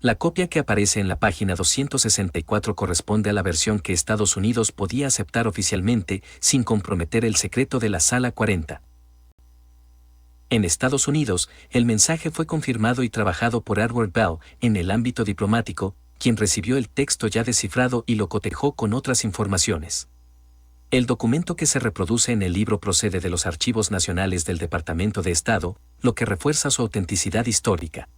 La copia que aparece en la página 264 corresponde a la versión que Estados Unidos podía aceptar oficialmente, sin comprometer el secreto de la Sala 40. En Estados Unidos, el mensaje fue confirmado y trabajado por Edward Bell en el ámbito diplomático, quien recibió el texto ya descifrado y lo cotejó con otras informaciones. El documento que se reproduce en el libro procede de los Archivos Nacionales del Departamento de Estado, lo que refuerza su autenticidad histórica.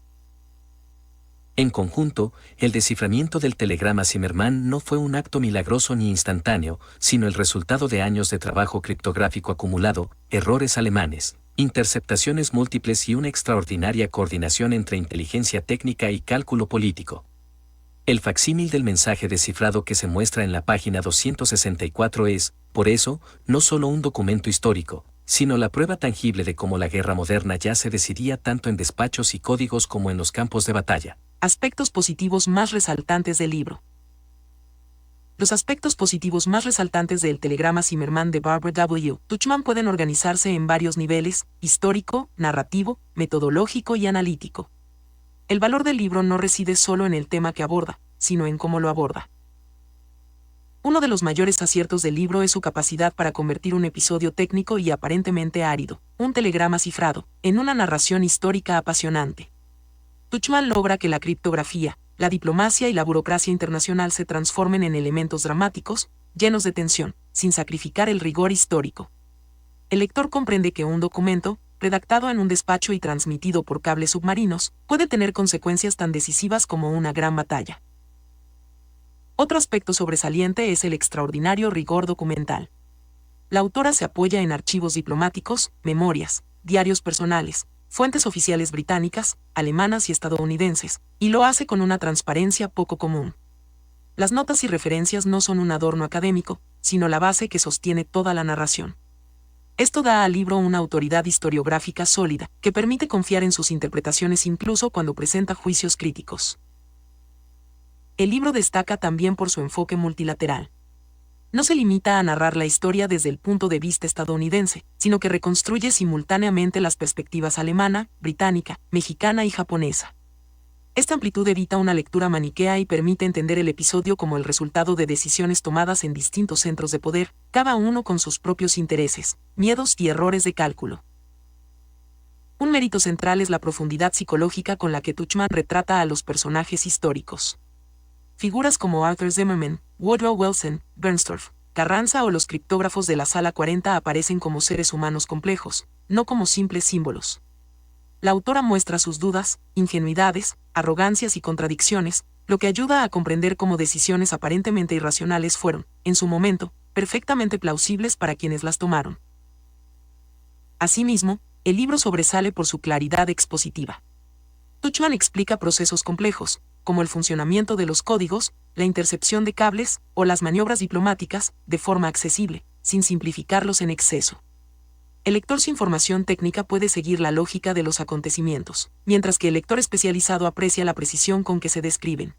En conjunto, el desciframiento del telegrama Zimmermann no fue un acto milagroso ni instantáneo, sino el resultado de años de trabajo criptográfico acumulado, errores alemanes, interceptaciones múltiples y una extraordinaria coordinación entre inteligencia técnica y cálculo político. El facsímil del mensaje descifrado que se muestra en la página 264 es, por eso, no solo un documento histórico, sino la prueba tangible de cómo la guerra moderna ya se decidía tanto en despachos y códigos como en los campos de batalla. Aspectos positivos más resaltantes del libro. Los aspectos positivos más resaltantes del telegrama Zimmermann de Barbara W. Tuchman pueden organizarse en varios niveles: histórico, narrativo, metodológico y analítico. El valor del libro no reside solo en el tema que aborda, sino en cómo lo aborda. Uno de los mayores aciertos del libro es su capacidad para convertir un episodio técnico y aparentemente árido, un telegrama cifrado, en una narración histórica apasionante. Tuchman logra que la criptografía, la diplomacia y la burocracia internacional se transformen en elementos dramáticos, llenos de tensión, sin sacrificar el rigor histórico. El lector comprende que un documento, redactado en un despacho y transmitido por cables submarinos, puede tener consecuencias tan decisivas como una gran batalla. Otro aspecto sobresaliente es el extraordinario rigor documental. La autora se apoya en archivos diplomáticos, memorias, diarios personales, fuentes oficiales británicas, alemanas y estadounidenses, y lo hace con una transparencia poco común. Las notas y referencias no son un adorno académico, sino la base que sostiene toda la narración. Esto da al libro una autoridad historiográfica sólida, que permite confiar en sus interpretaciones incluso cuando presenta juicios críticos. El libro destaca también por su enfoque multilateral. No se limita a narrar la historia desde el punto de vista estadounidense, sino que reconstruye simultáneamente las perspectivas alemana, británica, mexicana y japonesa. Esta amplitud evita una lectura maniquea y permite entender el episodio como el resultado de decisiones tomadas en distintos centros de poder, cada uno con sus propios intereses, miedos y errores de cálculo. Un mérito central es la profundidad psicológica con la que Tuchman retrata a los personajes históricos. Figuras como Arthur Zimmermann, Woodrow Wilson, Bernstorff, Carranza o los criptógrafos de la Sala 40 aparecen como seres humanos complejos, no como simples símbolos. La autora muestra sus dudas, ingenuidades, arrogancias y contradicciones, lo que ayuda a comprender cómo decisiones aparentemente irracionales fueron, en su momento, perfectamente plausibles para quienes las tomaron. Asimismo, el libro sobresale por su claridad expositiva. Tuchman explica procesos complejos, como el funcionamiento de los códigos, la intercepción de cables o las maniobras diplomáticas, de forma accesible, sin simplificarlos en exceso. El lector sin formación técnica puede seguir la lógica de los acontecimientos, mientras que el lector especializado aprecia la precisión con que se describen.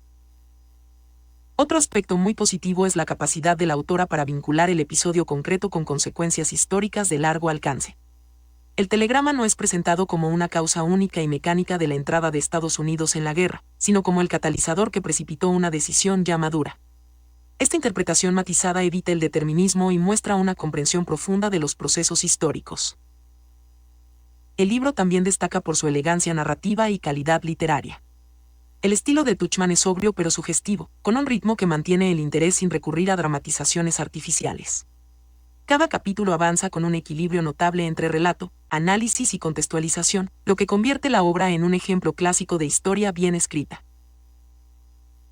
Otro aspecto muy positivo es la capacidad de la autora para vincular el episodio concreto con consecuencias históricas de largo alcance. El telegrama no es presentado como una causa única y mecánica de la entrada de Estados Unidos en la guerra, sino como el catalizador que precipitó una decisión ya madura. Esta interpretación matizada evita el determinismo y muestra una comprensión profunda de los procesos históricos. El libro también destaca por su elegancia narrativa y calidad literaria. El estilo de Tuchman es sobrio pero sugestivo, con un ritmo que mantiene el interés sin recurrir a dramatizaciones artificiales. Cada capítulo avanza con un equilibrio notable entre relato, análisis y contextualización, lo que convierte la obra en un ejemplo clásico de historia bien escrita.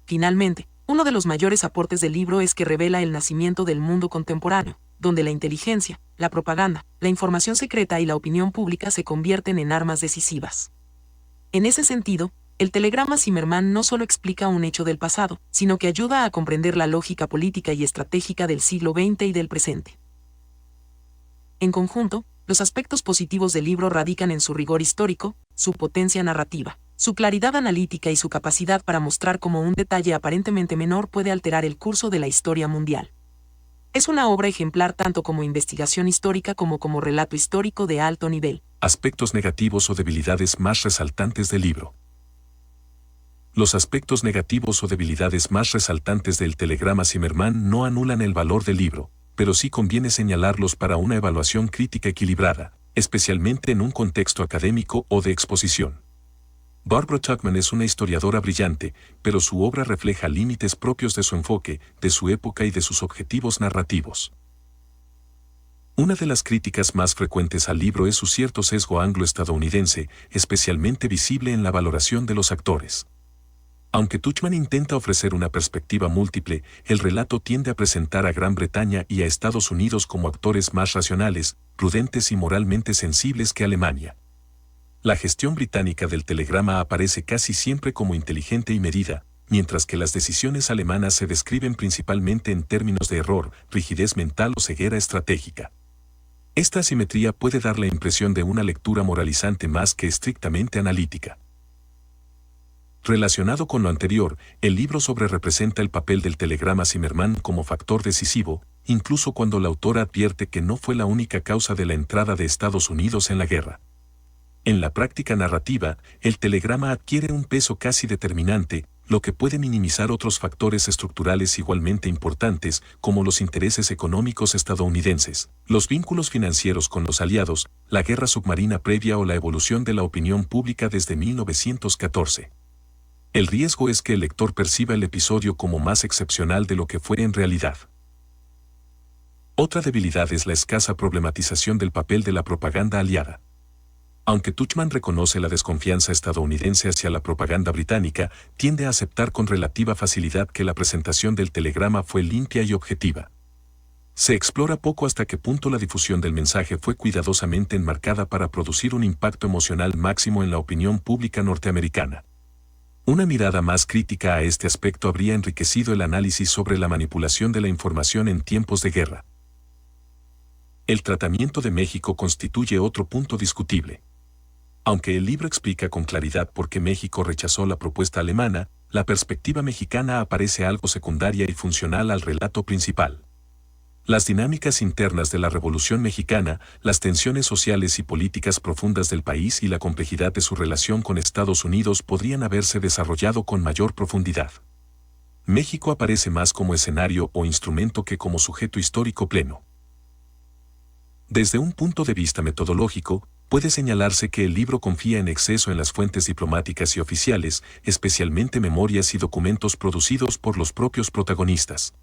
Finalmente, Uno de los mayores aportes del libro es que revela el nacimiento del mundo contemporáneo, donde la inteligencia, la propaganda, la información secreta y la opinión pública se convierten en armas decisivas. En ese sentido, el telegrama Zimmermann no solo explica un hecho del pasado, sino que ayuda a comprender la lógica política y estratégica del siglo XX y del presente. En conjunto, los aspectos positivos del libro radican en su rigor histórico, su potencia narrativa, su claridad analítica y su capacidad para mostrar cómo un detalle aparentemente menor puede alterar el curso de la historia mundial. Es una obra ejemplar tanto como investigación histórica como relato histórico de alto nivel. Aspectos negativos o debilidades más resaltantes del libro. Los aspectos negativos o debilidades más resaltantes del telegrama Zimmermann no anulan el valor del libro, pero sí conviene señalarlos para una evaluación crítica equilibrada, especialmente en un contexto académico o de exposición. Barbara Tuchman es una historiadora brillante, pero su obra refleja límites propios de su enfoque, de su época y de sus objetivos narrativos. Una de las críticas más frecuentes al libro es su cierto sesgo anglo-estadounidense, especialmente visible en la valoración de los actores. Aunque Tuchman intenta ofrecer una perspectiva múltiple, el relato tiende a presentar a Gran Bretaña y a Estados Unidos como actores más racionales, prudentes y moralmente sensibles que Alemania. La gestión británica del telegrama aparece casi siempre como inteligente y medida, mientras que las decisiones alemanas se describen principalmente en términos de error, rigidez mental o ceguera estratégica. Esta asimetría puede dar la impresión de una lectura moralizante más que estrictamente analítica. Relacionado con lo anterior, el libro representa el papel del telegrama Zimmermann como factor decisivo, incluso cuando la autora advierte que no fue la única causa de la entrada de Estados Unidos en la guerra. En la práctica narrativa, el telegrama adquiere un peso casi determinante, lo que puede minimizar otros factores estructurales igualmente importantes, como los intereses económicos estadounidenses, los vínculos financieros con los aliados, la guerra submarina previa o la evolución de la opinión pública desde 1914. El riesgo es que el lector perciba el episodio como más excepcional de lo que fue en realidad. Otra debilidad es la escasa problematización del papel de la propaganda aliada. Aunque Tuchman reconoce la desconfianza estadounidense hacia la propaganda británica, tiende a aceptar con relativa facilidad que la presentación del telegrama fue limpia y objetiva. Se explora poco hasta qué punto la difusión del mensaje fue cuidadosamente enmarcada para producir un impacto emocional máximo en la opinión pública norteamericana. Una mirada más crítica a este aspecto habría enriquecido el análisis sobre la manipulación de la información en tiempos de guerra. El tratamiento de México constituye otro punto discutible. Aunque el libro explica con claridad por qué México rechazó la propuesta alemana, la perspectiva mexicana aparece algo secundaria y funcional al relato principal. Las dinámicas internas de la Revolución Mexicana, las tensiones sociales y políticas profundas del país y la complejidad de su relación con Estados Unidos podrían haberse desarrollado con mayor profundidad. México aparece más como escenario o instrumento que como sujeto histórico pleno. Desde un punto de vista metodológico, puede señalarse que el libro confía en exceso en las fuentes diplomáticas y oficiales, especialmente memorias y documentos producidos por los propios protagonistas.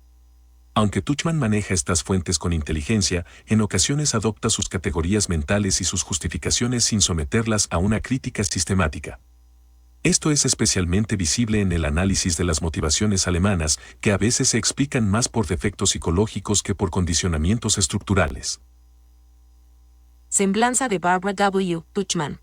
Aunque Tuchman maneja estas fuentes con inteligencia, en ocasiones adopta sus categorías mentales y sus justificaciones sin someterlas a una crítica sistemática. Esto es especialmente visible en el análisis de las motivaciones alemanas, que a veces se explican más por defectos psicológicos que por condicionamientos estructurales. Semblanza de Barbara W. Tuchman.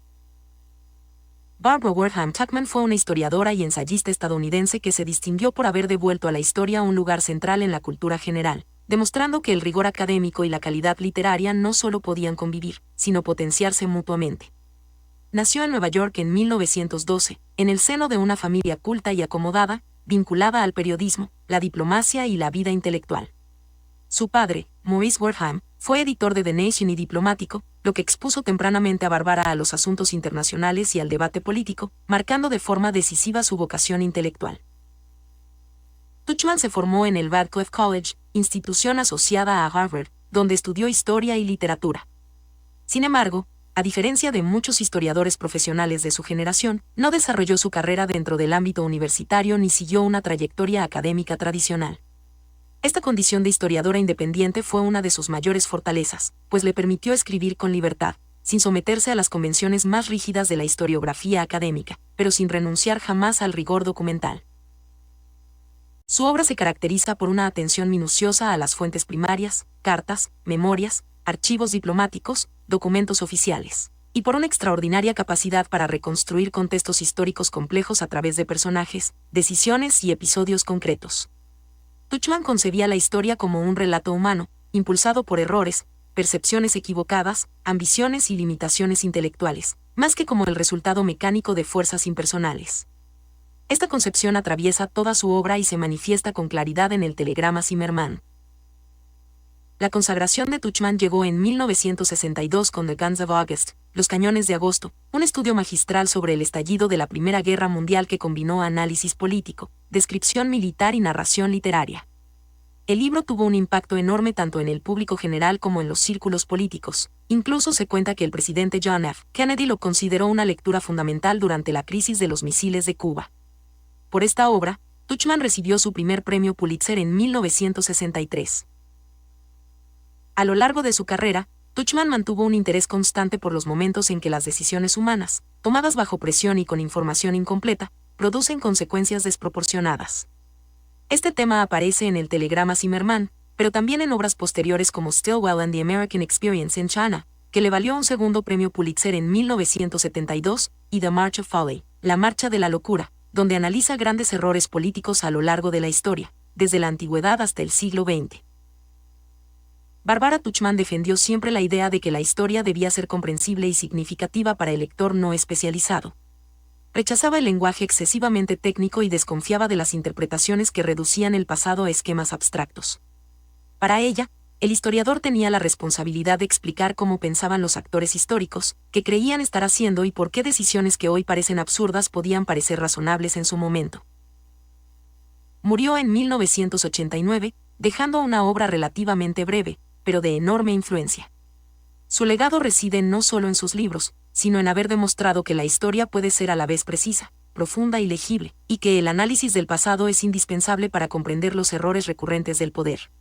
Barbara Wertham Tuchman fue una historiadora y ensayista estadounidense que se distinguió por haber devuelto a la historia un lugar central en la cultura general, demostrando que el rigor académico y la calidad literaria no solo podían convivir, sino potenciarse mutuamente. Nació en Nueva York en 1912, en el seno de una familia culta y acomodada, vinculada al periodismo, la diplomacia y la vida intelectual. Su padre, Maurice Wertham, fue editor de The Nation y diplomático, lo que expuso tempranamente a Barbara a los asuntos internacionales y al debate político, marcando de forma decisiva su vocación intelectual. Tuchman se formó en el Radcliffe College, institución asociada a Harvard, donde estudió historia y literatura. Sin embargo, a diferencia de muchos historiadores profesionales de su generación, no desarrolló su carrera dentro del ámbito universitario ni siguió una trayectoria académica tradicional. Esta condición de historiadora independiente fue una de sus mayores fortalezas, pues le permitió escribir con libertad, sin someterse a las convenciones más rígidas de la historiografía académica, pero sin renunciar jamás al rigor documental. Su obra se caracteriza por una atención minuciosa a las fuentes primarias, cartas, memorias, archivos diplomáticos, documentos oficiales, y por una extraordinaria capacidad para reconstruir contextos históricos complejos a través de personajes, decisiones y episodios concretos. Tuchman concebía la historia como un relato humano, impulsado por errores, percepciones equivocadas, ambiciones y limitaciones intelectuales, más que como el resultado mecánico de fuerzas impersonales. Esta concepción atraviesa toda su obra y se manifiesta con claridad en el telegrama Zimmermann. La consagración de Tuchman llegó en 1962 con The Guns of August, Los Cañones de Agosto, un estudio magistral sobre el estallido de la Primera Guerra Mundial que combinó análisis político, descripción militar y narración literaria. El libro tuvo un impacto enorme tanto en el público general como en los círculos políticos. Incluso se cuenta que el presidente John F. Kennedy lo consideró una lectura fundamental durante la crisis de los misiles de Cuba. Por esta obra, Tuchman recibió su primer premio Pulitzer en 1963. A lo largo de su carrera, Tuchman mantuvo un interés constante por los momentos en que las decisiones humanas, tomadas bajo presión y con información incompleta, producen consecuencias desproporcionadas. Este tema aparece en el telegrama Zimmermann, pero también en obras posteriores como Stilwell and the American Experience in China, que le valió un segundo premio Pulitzer en 1972, y The March of Folly, La Marcha de la Locura, donde analiza grandes errores políticos a lo largo de la historia, desde la antigüedad hasta el siglo XX. Barbara Tuchman defendió siempre la idea de que la historia debía ser comprensible y significativa para el lector no especializado. Rechazaba el lenguaje excesivamente técnico y desconfiaba de las interpretaciones que reducían el pasado a esquemas abstractos. Para ella, el historiador tenía la responsabilidad de explicar cómo pensaban los actores históricos, qué creían estar haciendo y por qué decisiones que hoy parecen absurdas podían parecer razonables en su momento. Murió en 1989, dejando una obra relativamente breve, pero de enorme influencia. Su legado reside no solo en sus libros, sino en haber demostrado que la historia puede ser a la vez precisa, profunda y legible, y que el análisis del pasado es indispensable para comprender los errores recurrentes del poder.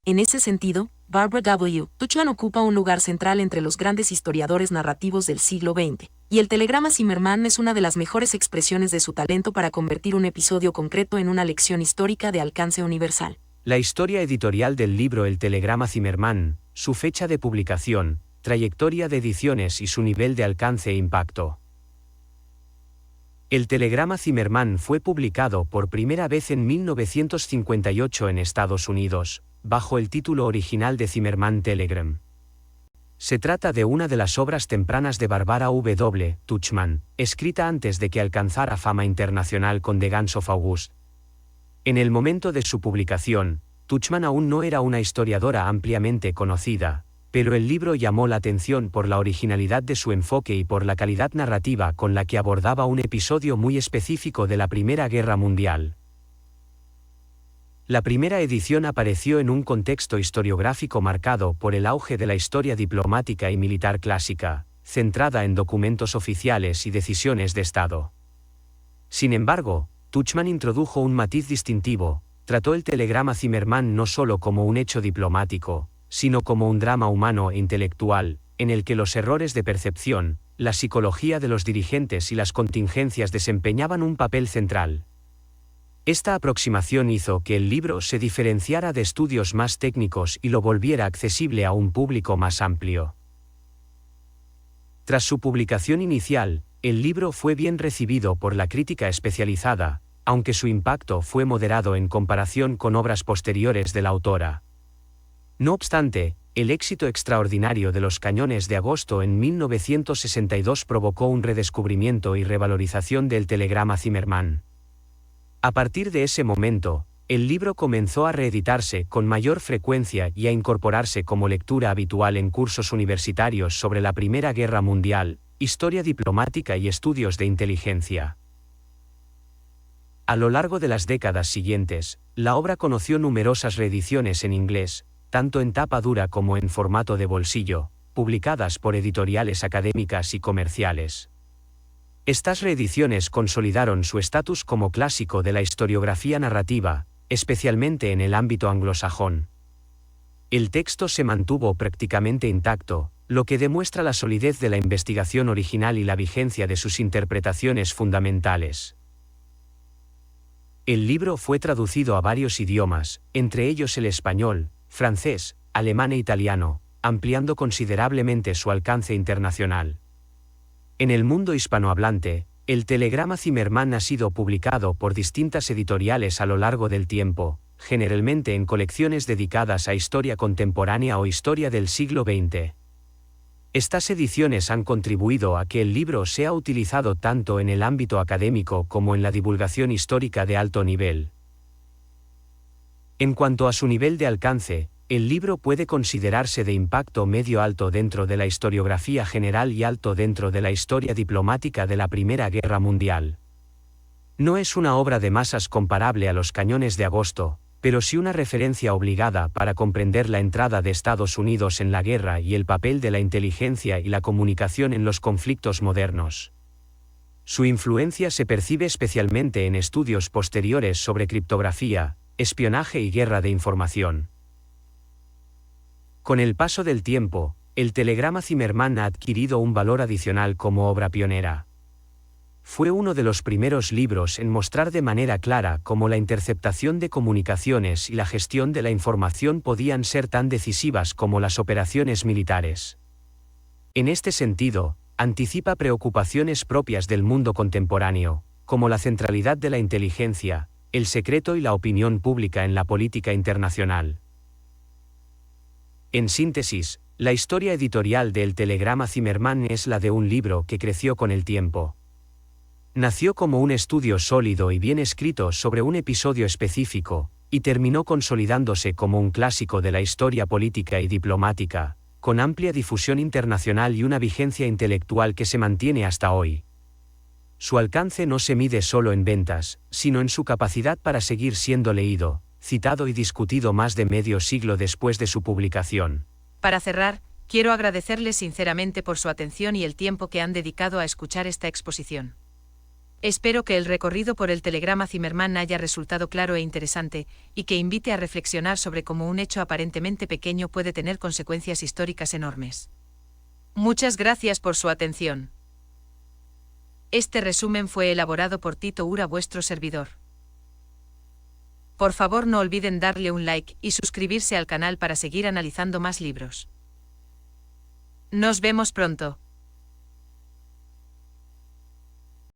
En ese sentido, Barbara W. Tuchman ocupa un lugar central entre los grandes historiadores narrativos del siglo XX, y el telegrama Zimmermann es una de las mejores expresiones de su talento para convertir un episodio concreto en una lección histórica de alcance universal. La historia editorial del libro El telegrama Zimmermann, su fecha de publicación, trayectoria de ediciones y su nivel de alcance e impacto. El telegrama Zimmermann fue publicado por primera vez en 1958 en Estados Unidos, bajo el título original de Zimmermann Telegram. Se trata de una de las obras tempranas de Barbara W. Tuchman, escrita antes de que alcanzara fama internacional con The Guns of August. En el momento de su publicación, Tuchman aún no era una historiadora ampliamente conocida, pero el libro llamó la atención por la originalidad de su enfoque y por la calidad narrativa con la que abordaba un episodio muy específico de la Primera Guerra Mundial. La primera edición apareció en un contexto historiográfico marcado por el auge de la historia diplomática y militar clásica, centrada en documentos oficiales y decisiones de Estado. Sin embargo, Tuchman introdujo un matiz distintivo, trató el telegrama Zimmermann no solo como un hecho diplomático, sino como un drama humano e intelectual, en el que los errores de percepción, la psicología de los dirigentes y las contingencias desempeñaban un papel central. Esta aproximación hizo que el libro se diferenciara de estudios más técnicos y lo volviera accesible a un público más amplio. Tras su publicación inicial, el libro fue bien recibido por la crítica especializada, aunque su impacto fue moderado en comparación con obras posteriores de la autora. No obstante, el éxito extraordinario de Los Cañones de Agosto en 1962 provocó un redescubrimiento y revalorización del telegrama Zimmermann. A partir de ese momento, el libro comenzó a reeditarse con mayor frecuencia y a incorporarse como lectura habitual en cursos universitarios sobre la Primera Guerra Mundial, historia diplomática y estudios de inteligencia. A lo largo de las décadas siguientes, la obra conoció numerosas reediciones en inglés, tanto en tapa dura como en formato de bolsillo, publicadas por editoriales académicas y comerciales. Estas reediciones consolidaron su estatus como clásico de la historiografía narrativa, especialmente en el ámbito anglosajón. El texto se mantuvo prácticamente intacto, lo que demuestra la solidez de la investigación original y la vigencia de sus interpretaciones fundamentales. El libro fue traducido a varios idiomas, entre ellos el español, francés, alemán e italiano, ampliando considerablemente su alcance internacional. En el mundo hispanohablante, el Telegrama Zimmermann ha sido publicado por distintas editoriales a lo largo del tiempo, generalmente en colecciones dedicadas a historia contemporánea o historia del siglo XX. Estas ediciones han contribuido a que el libro sea utilizado tanto en el ámbito académico como en la divulgación histórica de alto nivel. En cuanto a su nivel de alcance, el libro puede considerarse de impacto medio-alto dentro de la historiografía general y alto dentro de la historia diplomática de la Primera Guerra Mundial. No es una obra de masas comparable a los Cañones de Agosto, pero sí una referencia obligada para comprender la entrada de Estados Unidos en la guerra y el papel de la inteligencia y la comunicación en los conflictos modernos. Su influencia se percibe especialmente en estudios posteriores sobre criptografía, espionaje y guerra de información. Con el paso del tiempo, el Telegrama Zimmermann ha adquirido un valor adicional como obra pionera. Fue uno de los primeros libros en mostrar de manera clara cómo la interceptación de comunicaciones y la gestión de la información podían ser tan decisivas como las operaciones militares. En este sentido, anticipa preocupaciones propias del mundo contemporáneo, como la centralidad de la inteligencia, el secreto y la opinión pública en la política internacional. En síntesis, la historia editorial del Telegrama Zimmermann es la de un libro que creció con el tiempo. Nació como un estudio sólido y bien escrito sobre un episodio específico, y terminó consolidándose como un clásico de la historia política y diplomática, con amplia difusión internacional y una vigencia intelectual que se mantiene hasta hoy. Su alcance no se mide solo en ventas, sino en su capacidad para seguir siendo leído, citado y discutido más de medio siglo después de su publicación. Para cerrar, quiero agradecerles sinceramente por su atención y el tiempo que han dedicado a escuchar esta exposición. Espero que el recorrido por el Telegrama Zimmermann haya resultado claro e interesante, y que invite a reflexionar sobre cómo un hecho aparentemente pequeño puede tener consecuencias históricas enormes. Muchas gracias por su atención. Este resumen fue elaborado por Tito Ura, vuestro servidor. Por favor, no olviden darle un like y suscribirse al canal para seguir analizando más libros. Nos vemos pronto.